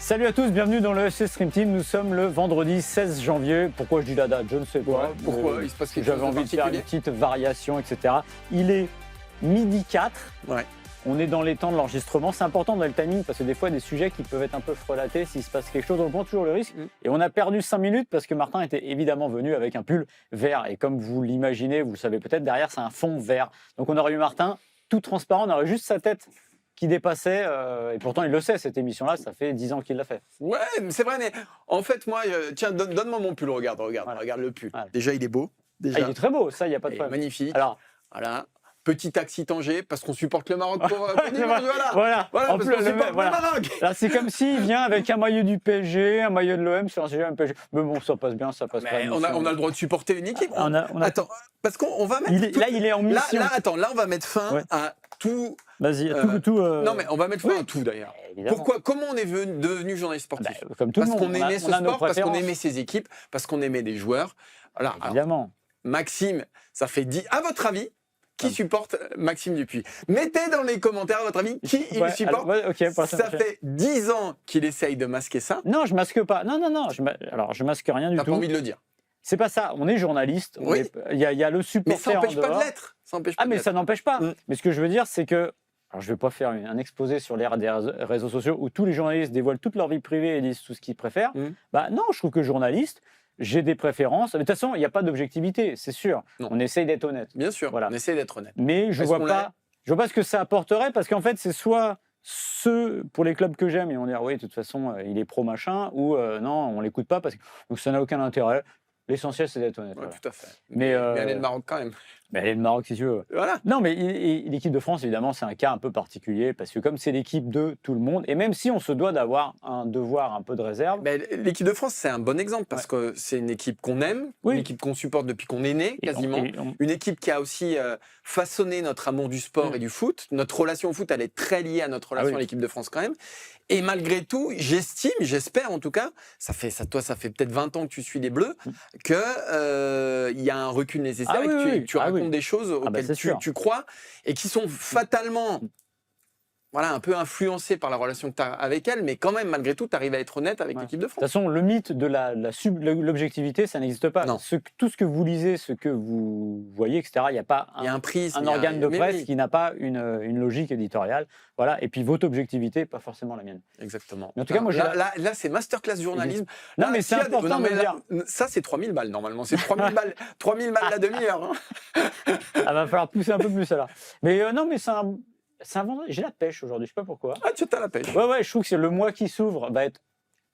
Salut à tous, bienvenue dans le FC Stream Team. Nous sommes le vendredi 16 janvier. Pourquoi je dis la date? Je ne sais pas. Pourquoi il se passe quelque chose J'avais envie de faire une petite variation, etc. Il est midi 4. Ouais. On est dans les temps de l'enregistrement. C'est important dans le timing parce que des fois, il y a des sujets qui peuvent être un peu frelatés s'il se passe quelque chose. On prend toujours le risque. Et on a perdu 5 minutes parce que Martin était évidemment venu avec un pull vert. Et comme vous l'imaginez, vous le savez peut-être, derrière, c'est un fond vert. Donc on aurait eu Martin tout transparent. On aurait juste sa tête qui dépassait, et pourtant il le sait, cette émission-là, ça fait 10 ans qu'il l'a fait. Ouais, c'est vrai, mais en fait, moi, tiens, donne-moi mon pull, regarde le pull. Voilà. Déjà, il est beau. Déjà. Ah, il est très beau, ça, il n'y a pas de Il est problème. magnifique. Alors, voilà. Petit axe Tanger, parce qu'on supporte le Maroc pour dimanche, voilà. Voilà, En parce plus, qu'on supporte le Maroc. Là, c'est comme s'il vient avec un maillot du PSG, un maillot de l'OM sur un sujet PSG. Mais bon, ça passe bien, ça passe pas. Mais on a le droit de supporter une équipe. Attends, parce qu'on va mettre... Là, il est en mission. Là, on va mettre fin à tout... Vas-y, Non, mais on va mettre fin à tout, d'ailleurs. Évidemment. Comment on est devenu journaliste sportif? Comme tout le Parce monde. qu'on aimait ce sport, parce qu'on aimait ses équipes, parce qu'on aimait des joueurs. Voilà. Évidemment. Alors, Maxime, ça fait 10... À votre avis, qui supporte Maxime Dupuis? Mettez dans les commentaires, à votre avis, qui il supporte. Ça fait 10 ans qu'il essaye de masquer ça. Non, je masque pas. Non. Alors, je masque rien du tout. T'as pas envie de le dire. C'est pas ça. On est journaliste. Oui. Il y a le supporter. Mais ça n'empêche pas de l'être. Ça n'empêche pas. Mais ce que je veux dire, c'est que. Alors, je ne vais pas faire un exposé sur l'ère des réseaux sociaux où tous les journalistes dévoilent toute leur vie privée et disent tout ce qu'ils préfèrent. Bah non, je trouve que journaliste, j'ai des préférences. Mais de toute façon, il n'y a pas d'objectivité, c'est sûr. Non. On essaye d'être honnête. Bien sûr, voilà. On essaye d'être honnête. Mais je ne vois pas ce que ça apporterait parce qu'en fait, c'est soit ceux pour les clubs que j'aime, ils vont dire oui, de toute façon, il est pro machin, ou non, on ne l'écoute pas parce que donc, ça n'a aucun intérêt. L'essentiel, c'est d'être honnête. Ouais, voilà. Tout à fait. Mais aller le Maroc quand même. Mais aller le Maroc, si tu veux. Voilà. Non, mais l'équipe de France, évidemment, c'est un cas un peu particulier parce que comme c'est l'équipe de tout le monde, et même si on se doit d'avoir un devoir un peu de réserve. Mais l'équipe de France, c'est un bon exemple parce que c'est une équipe qu'on aime, une équipe qu'on supporte depuis qu'on est né, quasiment. Une équipe qui a aussi façonné notre amour du sport et du foot. Notre relation au foot, elle est très liée à notre relation à l'équipe de France quand même. Et malgré tout, j'espère en tout cas, ça fait peut-être 20 ans que tu suis les Bleus, qu'il y a un recul nécessaire et que tu racontes des choses auxquelles tu crois et qui sont fatalement un peu influencées par la relation que tu as avec elle, mais quand même, malgré tout, tu arrives à être honnête avec l'équipe de France. De toute façon, le mythe de l'objectivité, ça n'existe pas. Tout ce que vous lisez, ce que vous voyez, etc., il n'y a pas un organe de presse qui n'a pas une logique éditoriale. Voilà. Et puis, votre objectivité n'est pas forcément la mienne. Exactement. Mais en tout cas, moi, là, c'est masterclass journalisme. Non, mais c'est important de dire. Ça, c'est 3000 balles, normalement. C'est 3000 balles, 3000 balles la demi-heure. Ah, va falloir pousser un peu plus, alors. Mais non, mais c'est un vendredi. J'ai la pêche aujourd'hui, je sais pas pourquoi. Ah, tu as la pêche. Ouais, je trouve que le mois qui s'ouvre va être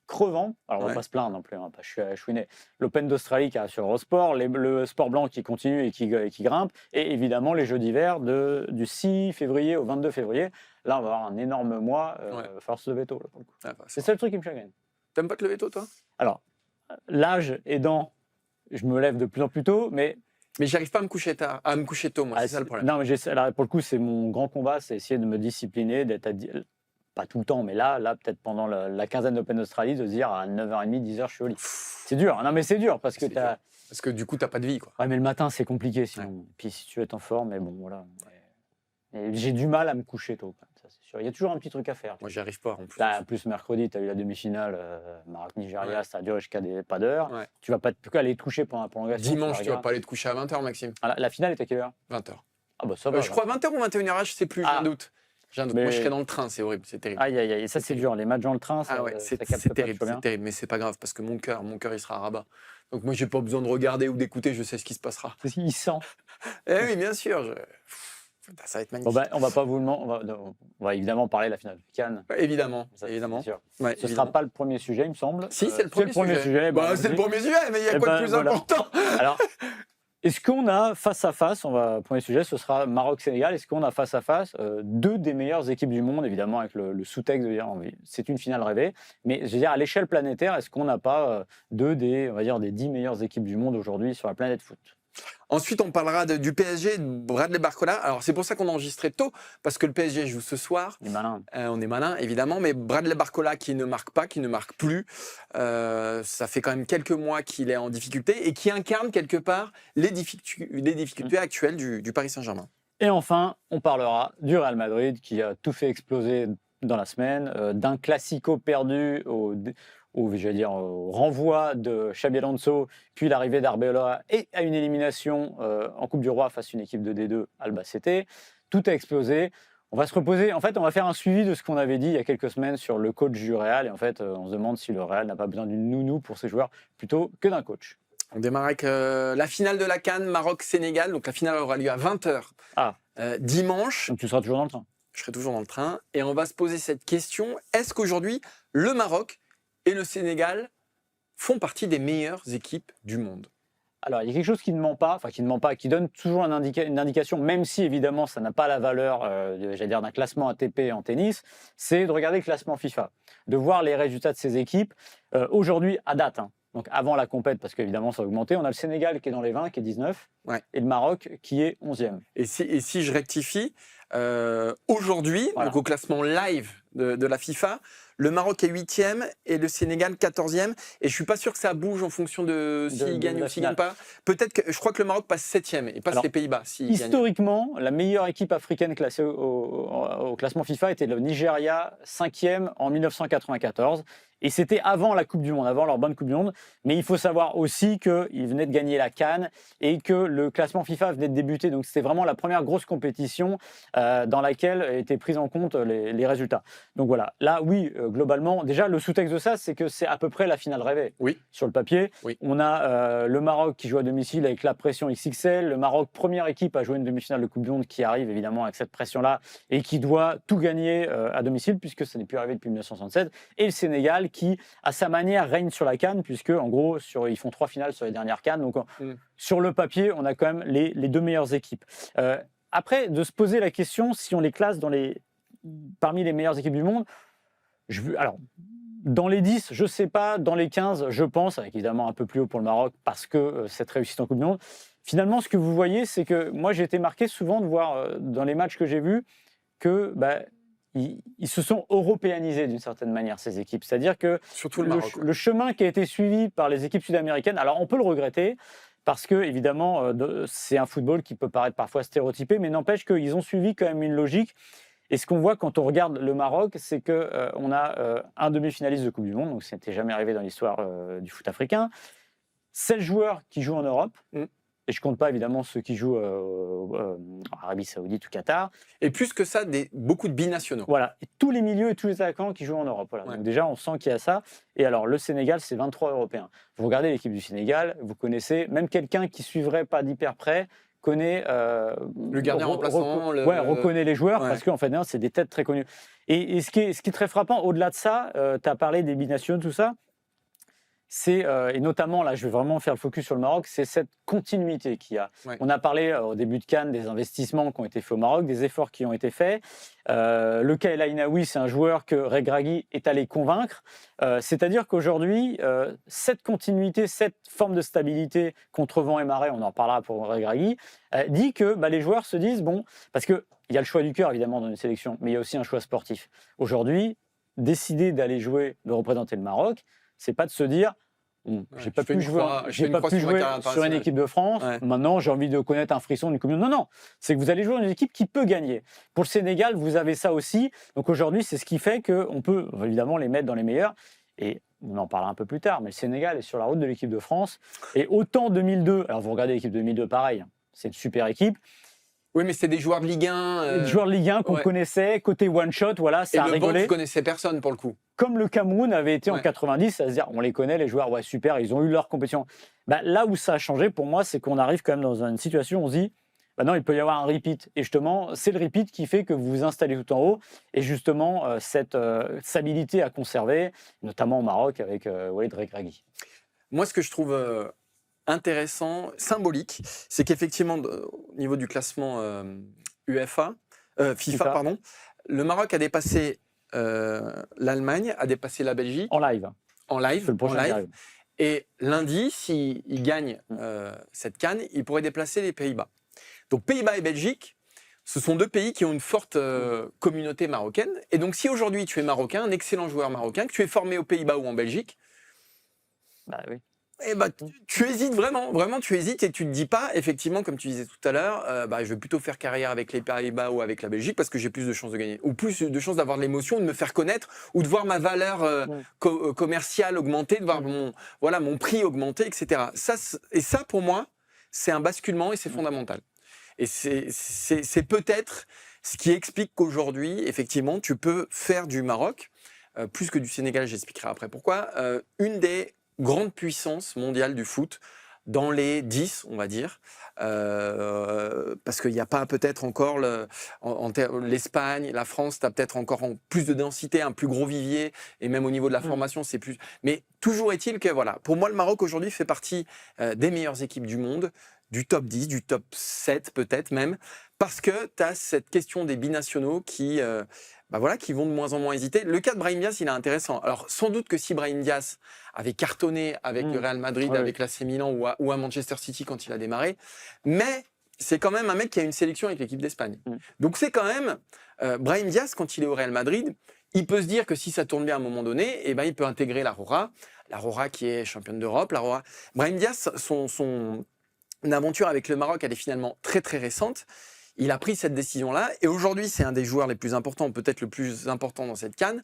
crevant. Alors, on va pas se plaindre non plus, hein, je suis chouiné. L'Open d'Australie qui a sur Eurosport, le sport blanc qui continue et qui grimpe, et évidemment les Jeux d'hiver du 6 février au 22 février. Là, on va avoir un énorme mois, force de veto. Là, pour le coup. C'est ça le truc qui me chagrine. T'aimes pas te lever tôt, toi? Alors, l'âge aidant, je me lève de plus en plus tôt, mais j'arrive pas à me coucher tôt, moi, c'est ça le problème. Non, mais là, pour le coup, c'est mon grand combat, c'est essayer de me discipliner, d'être pas tout le temps, mais là peut-être pendant la quinzaine d'Open d'Australie, de se dire à 9h30, 10h, je suis au lit. C'est dur, non mais c'est dur, parce que Parce que du coup, t'as pas de vie, quoi. Ouais, mais le matin, c'est compliqué, sinon. Ouais. Puis si tu veux être en forme, mais bon, voilà. Et j'ai du mal à me coucher tôt, ça c'est sûr. Il y a toujours un petit truc à faire. Moi, j'y arrive pas, en plus. En plus, mercredi, tu as eu la demi-finale Maroc-Nigeria, ça a duré jusqu'à pas d'heure. Ouais. Tu vas pas aller te coucher pendant la prolongation. Dimanche, tu vas pas aller te coucher à 20h, Maxime. Ah, la finale est à quelle heure? 20h. Ah bah ça va. Je crois 20h ou 21h, je sais plus, j'ai un doute. Moi, je serais dans le train, c'est horrible, c'est terrible. Aïe, ça c'est dur, les matchs dans le train, ça, c'est terrible, mais c'est pas grave, parce que mon cœur, il sera à Rabat. Donc moi, j'ai pas besoin de regarder ou d'écouter, je sais ce qui se passera. Parce qu'il sent. Eh oui, bien sûr. Ça va être magnifique. Bon on va pas vous on va évidemment parler de la finale de Cannes. Évidemment, ça, évidemment. Sûr. Ouais, ce sera pas le premier sujet, il me semble. Si, c'est le premier sujet. C'est le premier sujet, mais il y a quoi de plus important? Alors, est-ce qu'on a face à face, premier sujet, ce sera Maroc-Sénégal, est-ce qu'on a face à face deux des meilleures équipes du monde, évidemment avec le sous-texte de dire c'est une finale rêvée, mais je veux dire à l'échelle planétaire, est-ce qu'on n'a pas deux des 10 meilleures équipes du monde aujourd'hui sur la planète foot? Ensuite, on parlera du PSG, de Bradley Barcola. Alors, c'est pour ça qu'on a enregistré tôt, parce que le PSG joue ce soir. On est malin, évidemment, mais Bradley Barcola qui ne marque pas, qui ne marque plus, ça fait quand même quelques mois qu'il est en difficulté et qui incarne quelque part les difficultés actuelles du Paris Saint-Germain. Et enfin, on parlera du Real Madrid qui a tout fait exploser dans la semaine, d'un classico perdu au renvoi de Xabi Alonso, puis l'arrivée d'Arbeloa et à une élimination en Coupe du Roi face à une équipe de D2, Albacete. Tout a explosé. On va se reposer. En fait, on va faire un suivi de ce qu'on avait dit il y a quelques semaines sur le coach du Real. Et en fait, on se demande si le Real n'a pas besoin d'une nounou pour ses joueurs plutôt que d'un coach. On démarre avec la finale de la CAN, Maroc-Sénégal. Donc la finale aura lieu à 20h dimanche. Donc tu seras toujours dans le train. Je serai toujours dans le train. Et on va se poser cette question. Est-ce qu'aujourd'hui, le Maroc et le Sénégal font partie des meilleures équipes du monde? Alors, il y a quelque chose qui ne ment pas, qui donne toujours une indication, même si évidemment ça n'a pas la valeur d'un classement ATP en tennis, c'est de regarder le classement FIFA, de voir les résultats de ces équipes. Aujourd'hui, à date, donc avant la compète, parce qu'évidemment ça a augmenté, on a le Sénégal qui est dans les 20, qui est 19, et le Maroc qui est 11e. Et si je rectifie, aujourd'hui, donc au classement live de la FIFA, le Maroc est 8e et le Sénégal 14e. Et je ne suis pas sûr que ça bouge en fonction de s'il gagne ou s'il ne gagne pas. Peut-être que je crois que le Maroc passe 7e et passe les Pays-Bas. Historiquement, la meilleure équipe africaine classée au classement FIFA était le Nigeria, 5e en 1994. Et c'était avant la Coupe du Monde, avant leur bonne Coupe du Monde. Mais il faut savoir aussi qu'ils venaient de gagner la CAN et que le classement FIFA venait de débuter. Donc c'était vraiment la première grosse compétition dans laquelle étaient pris en compte les résultats. Donc voilà, là oui, globalement, déjà le sous-texte de ça, c'est que c'est à peu près la finale rêvée. Oui. Sur le papier, oui. On a le Maroc qui joue à domicile avec la pression XXL. Le Maroc, première équipe à jouer une demi-finale de Coupe du Monde qui arrive évidemment avec cette pression-là et qui doit tout gagner à domicile puisque ça n'est plus arrivé depuis 1967. Et le Sénégal qui, à sa manière, règne sur la CAN puisque en gros, ils font 3 finales sur les dernières CAN. Donc sur le papier, on a quand même les 2 meilleures équipes. Après, de se poser la question si on les classe parmi les meilleures équipes du monde, alors, dans les 10, je ne sais pas, dans les 15, je pense, avec évidemment un peu plus haut pour le Maroc, parce que cette réussite en Coupe du Monde. Finalement, ce que vous voyez, c'est que moi, j'ai été marqué souvent de voir dans les matchs que j'ai vus que ils se sont européanisés d'une certaine manière, ces équipes. C'est-à-dire que surtout le chemin qui a été suivi par les équipes sud-américaines, alors on peut le regretter, parce que évidemment, c'est un football qui peut paraître parfois stéréotypé, mais n'empêche qu'ils ont suivi quand même une logique. Et ce qu'on voit quand on regarde le Maroc, c'est qu'on a un demi-finaliste de Coupe du Monde, donc ça n'était jamais arrivé dans l'histoire du foot africain, 16 joueurs qui jouent en Europe, et je ne compte pas évidemment ceux qui jouent en Arabie Saoudite ou Qatar. Et plus que ça, beaucoup de binationaux. Voilà, et tous les milieux et tous les attaquants qui jouent en Europe. Voilà. Ouais. Donc déjà, on sent qu'il y a ça. Et alors, le Sénégal, c'est 23 Européens. Vous regardez l'équipe du Sénégal, vous connaissez, même quelqu'un qui ne suivrait pas d'hyper près, connaît le gardien remplaçant, reconnaît les joueurs parce qu'en fait, c'est des têtes très connues. Et ce qui est très frappant, au-delà de ça, tu as parlé des binationaux, tout ça, c'est, et notamment, là, je vais vraiment faire le focus sur le Maroc, c'est cette continuité qu'il y a. Ouais. On a parlé au début de CAN des investissements qui ont été faits au Maroc, des efforts qui ont été faits. Le cas El Ainaoui, c'est un joueur que Regragui est allé convaincre. C'est-à-dire qu'aujourd'hui, cette continuité, cette forme de stabilité contre vent et marée, on en reparlera pour Regragui, dit que les joueurs se disent, bon, parce qu'il y a le choix du cœur évidemment dans une sélection, mais il y a aussi un choix sportif. Aujourd'hui, décider d'aller jouer, de représenter le Maroc, c'est pas de se dire j'ai pas pu jouer sur une équipe de France, maintenant j'ai envie de connaître un frisson d'une commune. Non, c'est que vous allez jouer dans une équipe qui peut gagner. Pour le Sénégal, vous avez ça aussi. Donc aujourd'hui, c'est ce qui fait qu'on peut évidemment les mettre dans les meilleurs. Et on en parlera un peu plus tard, mais le Sénégal est sur la route de l'équipe de France. Et autant 2002, alors vous regardez l'équipe de 2002, pareil, c'est une super équipe. Oui, mais c'est des joueurs de Ligue 1. Des joueurs de Ligue 1 qu'on connaissait, côté one-shot, voilà, ça a rigolé. Et le banc, tu connaissais personne pour le coup. Comme le Cameroun avait été en 90, à se dire, on les connaît, les joueurs, super, ils ont eu leur compétition. Là où ça a changé pour moi, c'est qu'on arrive quand même dans une situation où on se dit, non, il peut y avoir un repeat. Et justement, c'est le repeat qui fait que vous vous installez tout en haut. Et justement, cette stabilité à conserver, notamment au Maroc avec Walid Regragui. Moi, ce que je trouve intéressant, symbolique, c'est qu'effectivement, au niveau du classement FIFA, pardon, le Maroc a dépassé l'Allemagne, a dépassé la Belgique. En live. Et lundi, s'il gagne cette CAN, il pourrait déplacer les Pays-Bas. Donc Pays-Bas et Belgique, ce sont 2 pays qui ont une forte communauté marocaine. Et donc si aujourd'hui tu es marocain, un excellent joueur marocain, que tu es formé aux Pays-Bas ou en Belgique, oui. Eh ben, tu hésites vraiment tu hésites et tu te dis pas, effectivement, comme tu disais tout à l'heure, je vais plutôt faire carrière avec les Pays-Bas ou avec la Belgique parce que j'ai plus de chances de gagner, ou plus de chances d'avoir de l'émotion, de me faire connaître, ou de voir ma valeur commerciale augmenter, de voir mon prix augmenter, etc. Ça, pour moi, c'est un basculement et c'est fondamental. Et c'est peut-être ce qui explique qu'aujourd'hui, effectivement, tu peux faire du Maroc, plus que du Sénégal, j'expliquerai après pourquoi, une des grande puissance mondiale du foot dans les 10, on va dire, parce qu'il n'y a pas peut-être encore l'Espagne, la France, tu as peut-être encore plus de densité, un plus gros vivier, et même au niveau de la formation, c'est plus... Mais toujours est-il que, voilà, pour moi, le Maroc aujourd'hui fait partie des meilleures équipes du monde, du top 10, du top 7 peut-être même, parce que tu as cette question des binationaux qui vont de moins en moins hésiter. Le cas de Brahim Diaz, il est intéressant. Alors, sans doute que si Brahim Diaz avait cartonné avec le Real Madrid, avec l'AC Milan ou à Manchester City quand il a démarré, mais c'est quand même un mec qui a une sélection avec l'équipe d'Espagne. Donc, c'est quand même... Brahim Diaz, quand il est au Real Madrid, il peut se dire que si ça tourne bien à un moment donné, il peut intégrer la Rora qui est championne d'Europe. Brahim Diaz, son aventure avec le Maroc, elle est finalement très, très récente. Il a pris cette décision-là et aujourd'hui, c'est un des joueurs les plus importants, peut-être le plus important dans cette CAN,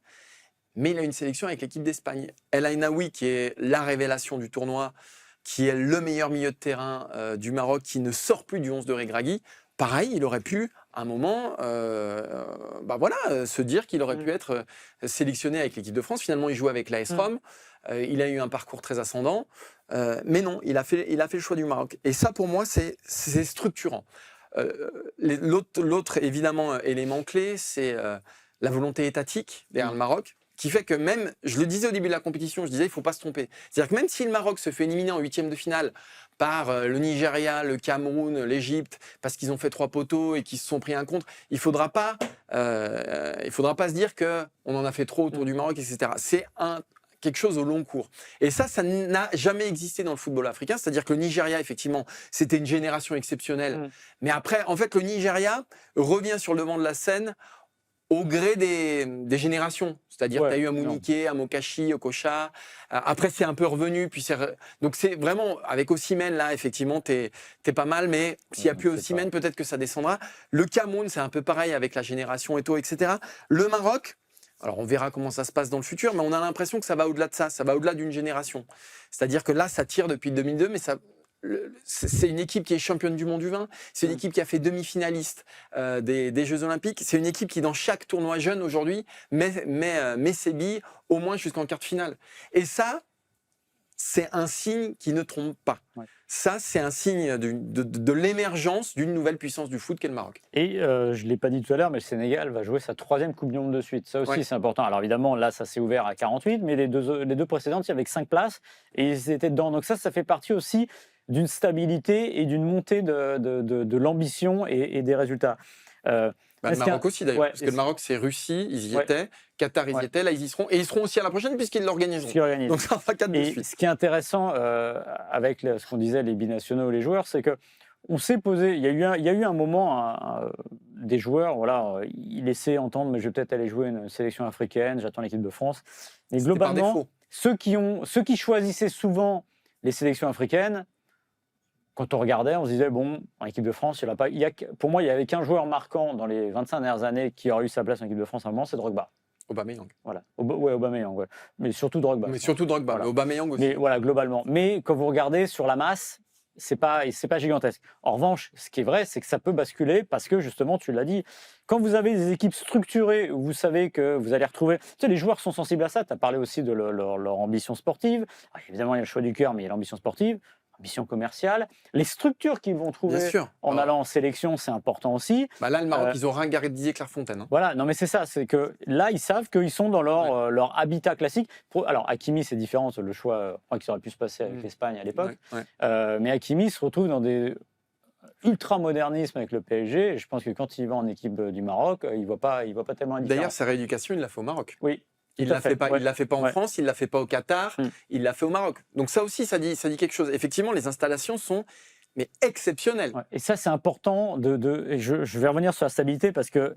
mais il a une sélection avec l'équipe d'Espagne. El Ainaoui, qui est la révélation du tournoi, qui est le meilleur milieu de terrain du Maroc, qui ne sort plus du 11 de Regragui, pareil, il aurait pu, à un moment, se dire qu'il aurait pu être sélectionné avec l'équipe de France. Finalement, il joue avec l'AS Rome. Il a eu un parcours très ascendant. Mais non, il a fait le choix du Maroc. Et ça, pour moi, c'est structurant. L'autre, évidemment, élément clé, c'est la volonté étatique derrière le Maroc, qui fait que même, je le disais au début de la compétition, il ne faut pas se tromper. C'est-à-dire que même si le Maroc se fait éliminer en huitième de finale par le Nigeria, le Cameroun, l'Égypte, parce qu'ils ont fait 3 poteaux et qu'ils se sont pris un contre, il ne faudra pas se dire qu'on en a fait trop autour du Maroc, etc. C'est quelque chose au long cours. Et ça n'a jamais existé dans le football africain. C'est-à-dire que le Nigeria, effectivement, c'était une génération exceptionnelle. Mais après, en fait, le Nigeria revient sur le devant de la scène au gré des générations. C'est-à-dire que tu as eu un Mounike, un Mokashi, Okocha. Après, c'est un peu revenu. Donc, c'est vraiment, avec Osimhen, là, effectivement, t'es pas mal. Mais s'il n'y a plus Osimhen, peut-être que ça descendra. Le Cameroun, c'est un peu pareil avec la génération Eto'o, etc. Le Maroc, alors on verra comment ça se passe dans le futur, mais on a l'impression que ça va au-delà de ça va au-delà d'une génération. C'est-à-dire que là, ça tire depuis 2002, mais c'est une équipe qui est championne du monde du vin, c'est une équipe qui a fait demi-finaliste des Jeux Olympiques, c'est une équipe qui, dans chaque tournoi jeune aujourd'hui, met ses billes au moins jusqu'en quart de finale. Et ça, c'est un signe qui ne trompe pas. Ça, c'est un signe de l'émergence d'une nouvelle puissance du foot qu'est le Maroc. Et je ne l'ai pas dit tout à l'heure, mais le Sénégal va jouer sa 3e Coupe du Monde de suite. Ça aussi, c'est important. Alors évidemment, là, ça s'est ouvert à 48, mais les deux précédentes, il y avait 5 places et ils étaient dedans. Donc ça fait partie aussi d'une stabilité et d'une montée de l'ambition et des résultats. Le Maroc aussi d'ailleurs, parce que le Maroc c'est Russie, ils y étaient, Qatar ils y étaient, là ils y seront, et ils seront aussi à la prochaine puisqu'ils l'organiseront. Donc ça fera 4 de suite. Ce qui est intéressant avec ce qu'on disait les binationaux, les joueurs, c'est que on s'est posé, il y a eu un moment, des joueurs, voilà, ils laissaient entendre, mais je vais peut-être aller jouer une sélection africaine, j'attends l'équipe de France. Mais globalement, ceux qui choisissaient souvent les sélections africaines, quand on regardait, on se disait, bon, en équipe de France, pour moi, il n'y avait qu'un joueur marquant dans les 25 dernières années qui aurait eu sa place en équipe de France à un moment, c'est Drogba. Aubameyang. Voilà. Aubameyang, ouais. Mais surtout Drogba. Mais surtout Drogba, voilà. Aubameyang aussi. Mais voilà, globalement. Mais quand vous regardez sur la masse, c'est pas gigantesque. En revanche, ce qui est vrai, c'est que ça peut basculer parce que, justement, tu l'as dit, quand vous avez des équipes structurées où vous savez que vous allez retrouver... Tu sais, les joueurs sont sensibles à ça. Tu as parlé aussi de leur ambition sportive. Alors, évidemment, il y a le choix du cœur, mais il y a l'ambition sportive. Ambition commerciale, les structures qu'ils vont trouver en allant en sélection, c'est important aussi. Là, le Maroc, ils ont ringardisé Clairefontaine. Voilà, non mais c'est ça, c'est que là, ils savent qu'ils sont dans leur habitat classique. Alors, Hakimi, c'est différent, le choix, je crois qu'il aurait pu se passer avec l'Espagne à l'époque. Mais Hakimi se retrouve dans des ultra-modernismes avec le PSG. Et je pense que quand il va en équipe du Maroc, il ne voit pas tellement la différence. D'ailleurs, sa rééducation, il l'a fait au Maroc. Oui. Il ne l'a fait pas en France, il ne l'a fait pas au Qatar, il l'a fait au Maroc. Donc ça aussi, ça dit quelque chose. Effectivement, les installations sont mais exceptionnel. Ouais. Et ça, c'est important. Je vais revenir sur la stabilité parce que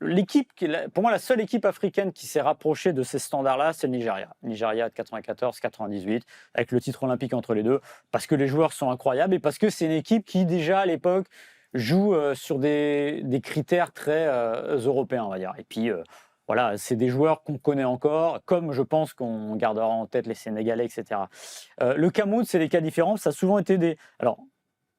l'équipe, pour moi, la seule équipe africaine qui s'est rapprochée de ces standards-là, c'est le Nigeria. Nigeria de 94-98, avec le titre olympique entre les deux, parce que les joueurs sont incroyables et parce que c'est une équipe qui, déjà à l'époque, joue sur des critères très européens, on va dire. Et puis, voilà, c'est des joueurs qu'on connaît encore, comme je pense qu'on gardera en tête les Sénégalais, etc. Le Cameroun, c'est des cas différents. Ça a souvent été des... Alors,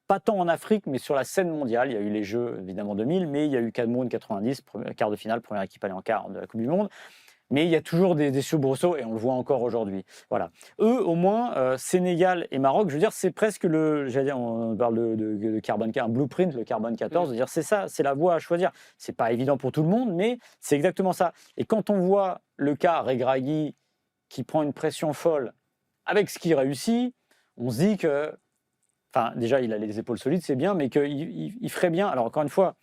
pas tant en Afrique, mais sur la scène mondiale. Il y a eu les Jeux, évidemment, 2000, mais il y a eu Cameroun 90, quart de finale, première équipe allée en quart de la Coupe du Monde. Mais il y a toujours des soubresauts, et on le voit encore aujourd'hui. Voilà. Eux, au moins, Sénégal et Maroc, je veux dire, c'est presque on parle de carbone, un blueprint, le carbone 14, dire c'est ça, c'est la voie à choisir. C'est pas évident pour tout le monde, mais c'est exactement ça. Et quand on voit le cas Regragui qui prend une pression folle avec ce qu'il réussit, on se dit que... Enfin, déjà, il a les épaules solides, c'est bien, mais qu'il ferait bien. Alors, encore une fois,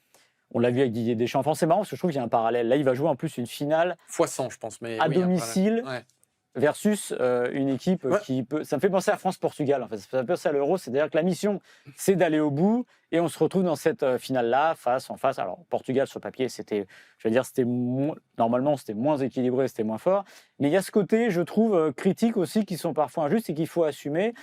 on l'a vu avec Didier Deschamps. Enfin, c'est marrant parce que je trouve qu'il y a un parallèle. Là, il va jouer en plus une finale x100, je pense, mais à domicile versus une équipe qui peut. Ça me fait penser à France-Portugal. En fait. Ça me fait penser à l'Euro. C'est-à-dire que la mission, c'est d'aller au bout et on se retrouve dans cette finale-là, face en face. Alors, Portugal, sur papier, normalement, c'était moins équilibré, c'était moins fort. Mais il y a ce côté, je trouve, critique aussi, qui sont parfois injustes et qu'il faut assumer.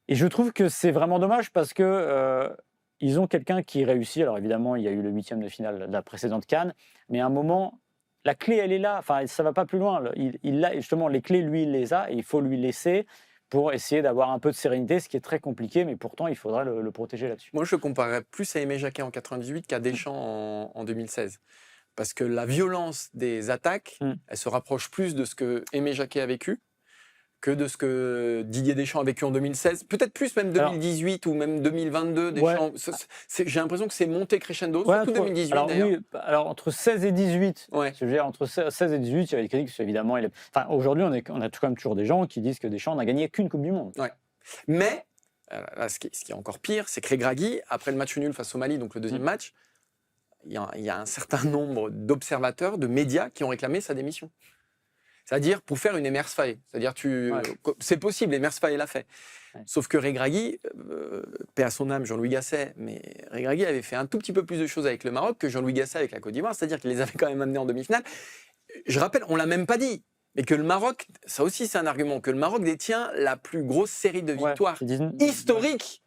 Et je trouve que c'est vraiment dommage parce que ils ont quelqu'un qui réussit. Alors évidemment, il y a eu le 8e de finale de la précédente CAN, mais à un moment, la clé, elle est là. Enfin, ça va pas plus loin. Il a justement les clés, lui, il les a, et il faut lui laisser pour essayer d'avoir un peu de sérénité, ce qui est très compliqué, mais pourtant, il faudrait le protéger là-dessus. Moi, je comparerais plus à Aimé Jacquet en 98 qu'à Deschamps en 2016. Parce que la violence des attaques, elle se rapproche plus de ce que Aimé Jacquet a vécu que de ce que Didier Deschamps a vécu en 2016, peut-être plus même 2018 ou même 2022. Deschamps, j'ai l'impression que c'est monté crescendo, surtout 2018 d'ailleurs. Oui, alors entre 16 et 18, entre 16 et 18, il y avait des critiques, évidemment. Aujourd'hui, on a quand même toujours des gens qui disent que Deschamps n'a gagné qu'une Coupe du Monde. Ouais. Mais, là, ce qui est encore pire, c'est que Regragui, après le match nul face au Mali, donc le deuxième match, il y a un certain nombre d'observateurs, de médias qui ont réclamé sa démission. C'est-à-dire pour faire une Emers Faé. C'est-à-dire c'est possible, Emers Faé l'a fait. Ouais. Sauf que Regragui, paix à son âme, Jean-Louis Gasset, mais Regragui avait fait un tout petit peu plus de choses avec le Maroc que Jean-Louis Gasset avec la Côte d'Ivoire, c'est-à-dire qu'il les avait quand même amenés en demi-finale. Je rappelle, on ne l'a même pas dit, mais que le Maroc, ça aussi c'est un argument, que le Maroc détient la plus grosse série de victoires historiques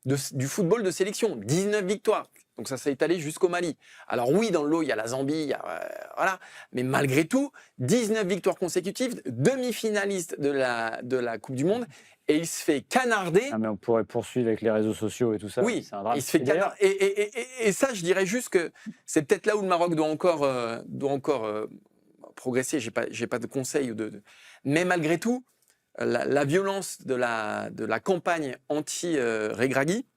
du football de sélection. 19 victoires. Donc ça s'est étalé jusqu'au Mali. Alors oui, dans le lot, il y a la Zambie, voilà. Mais malgré tout, 19 victoires consécutives, demi-finaliste de la Coupe du Monde, et il se fait canarder. Ah, mais on pourrait poursuivre avec les réseaux sociaux et tout ça. Oui, il se fait canarder. Et ça, je dirais juste que c'est peut-être là où le Maroc doit encore progresser. J'ai pas de conseils. Mais malgré tout, la violence de la campagne anti-Regragui,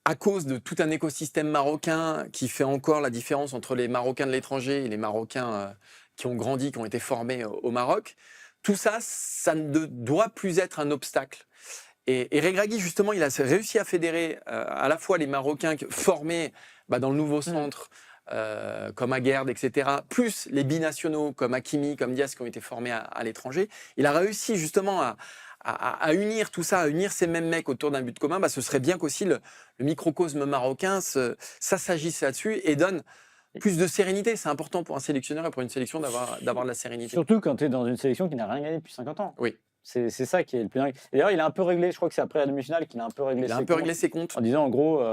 à cause de tout un écosystème marocain qui fait encore la différence entre les Marocains de l'étranger et les Marocains qui ont grandi, qui ont été formés au Maroc, tout ça, ça ne doit plus être un obstacle. Et Regragui, justement, il a réussi à fédérer à la fois les Marocains formés dans le nouveau centre, comme Aguerd, etc., plus les binationaux comme Hakimi, comme Diaz, qui ont été formés à l'étranger. Il a réussi justement à unir tout ça, à unir ces mêmes mecs autour d'un but commun. Ce serait bien qu'aussi le microcosme marocain s'agisse là-dessus et donne plus de sérénité. C'est important pour un sélectionneur et pour une sélection d'avoir de la sérénité. Surtout quand tu es dans une sélection qui n'a rien gagné depuis 50 ans. Oui. C'est ça qui est le plus dingue. D'ailleurs, il a un peu réglé, je crois que c'est après la demi-finale qu'il a un peu réglé ses comptes. En disant, en gros,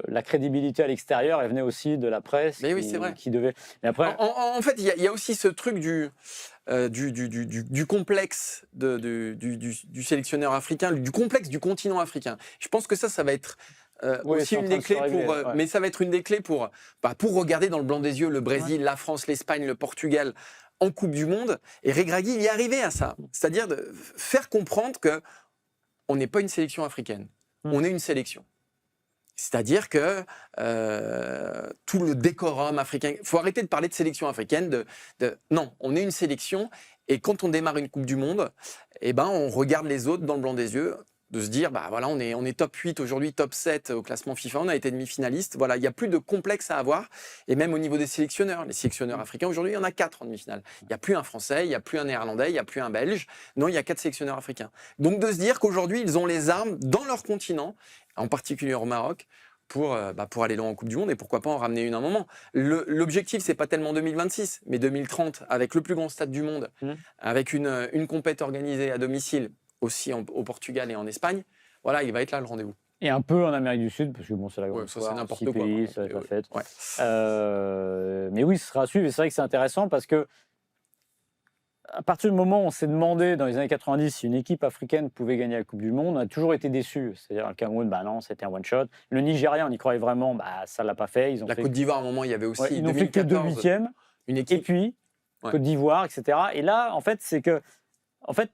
la crédibilité à l'extérieur, elle venait aussi de la presse. Mais oui, c'est vrai. Qui devait... Mais après... en fait, il y a aussi ce truc du complexe du sélectionneur africain, du complexe du continent africain. Je pense que ça va être aussi une des clés mais ça va être une des clés pour regarder dans le blanc des yeux le Brésil, la France, l'Espagne, le Portugal en Coupe du Monde. Et Regragui, il y est arrivé à ça. C'est-à-dire de faire comprendre qu'on n'est pas une sélection africaine. On est une sélection. C'est-à-dire que tout le décorum africain... Il faut arrêter de parler de sélection africaine. Non, on est une sélection. Et quand on démarre une Coupe du Monde, on regarde les autres dans le blanc des yeux. de se dire, bah voilà, on est top 8 aujourd'hui, top 7 au classement FIFA, on a été demi-finaliste. Voilà, il n'y a plus de complexe à avoir. Et même au niveau des sélectionneurs, les sélectionneurs africains, aujourd'hui, il y en a 4 en demi-finale. Il n'y a plus un Français, il n'y a plus un Néerlandais, il n'y a plus un Belge. Non, il y a 4 sélectionneurs africains. Donc de se dire qu'aujourd'hui, ils ont les armes dans leur continent, en particulier au Maroc, pour aller loin en Coupe du Monde et pourquoi pas en ramener une à un moment. L'objectif, c'est pas tellement 2026, mais 2030, avec le plus grand stade du monde, avec une compète organisée à domicile, aussi au Portugal et en Espagne. Voilà, il va être là le rendez-vous. Et un peu en Amérique du Sud, parce que bon, c'est la grande histoire, c'est n'importe quoi. Pays, ça va être la fête. Ouais. Mais oui, ce sera à suivre. Et c'est vrai que c'est intéressant parce que à partir du moment où on s'est demandé dans les années 90 si une équipe africaine pouvait gagner la Coupe du Monde, on a toujours été déçus. C'est-à-dire le Cameroun, bah non, c'était un one-shot. Le Nigeria, on y croyait vraiment, bah ça l'a pas fait. La Côte d'Ivoire, à un moment, il y avait aussi. Ils n'ont fait que 2 huitièmes. Une équipe. Et puis Côte d'Ivoire, etc. Et là, en fait, c'est que,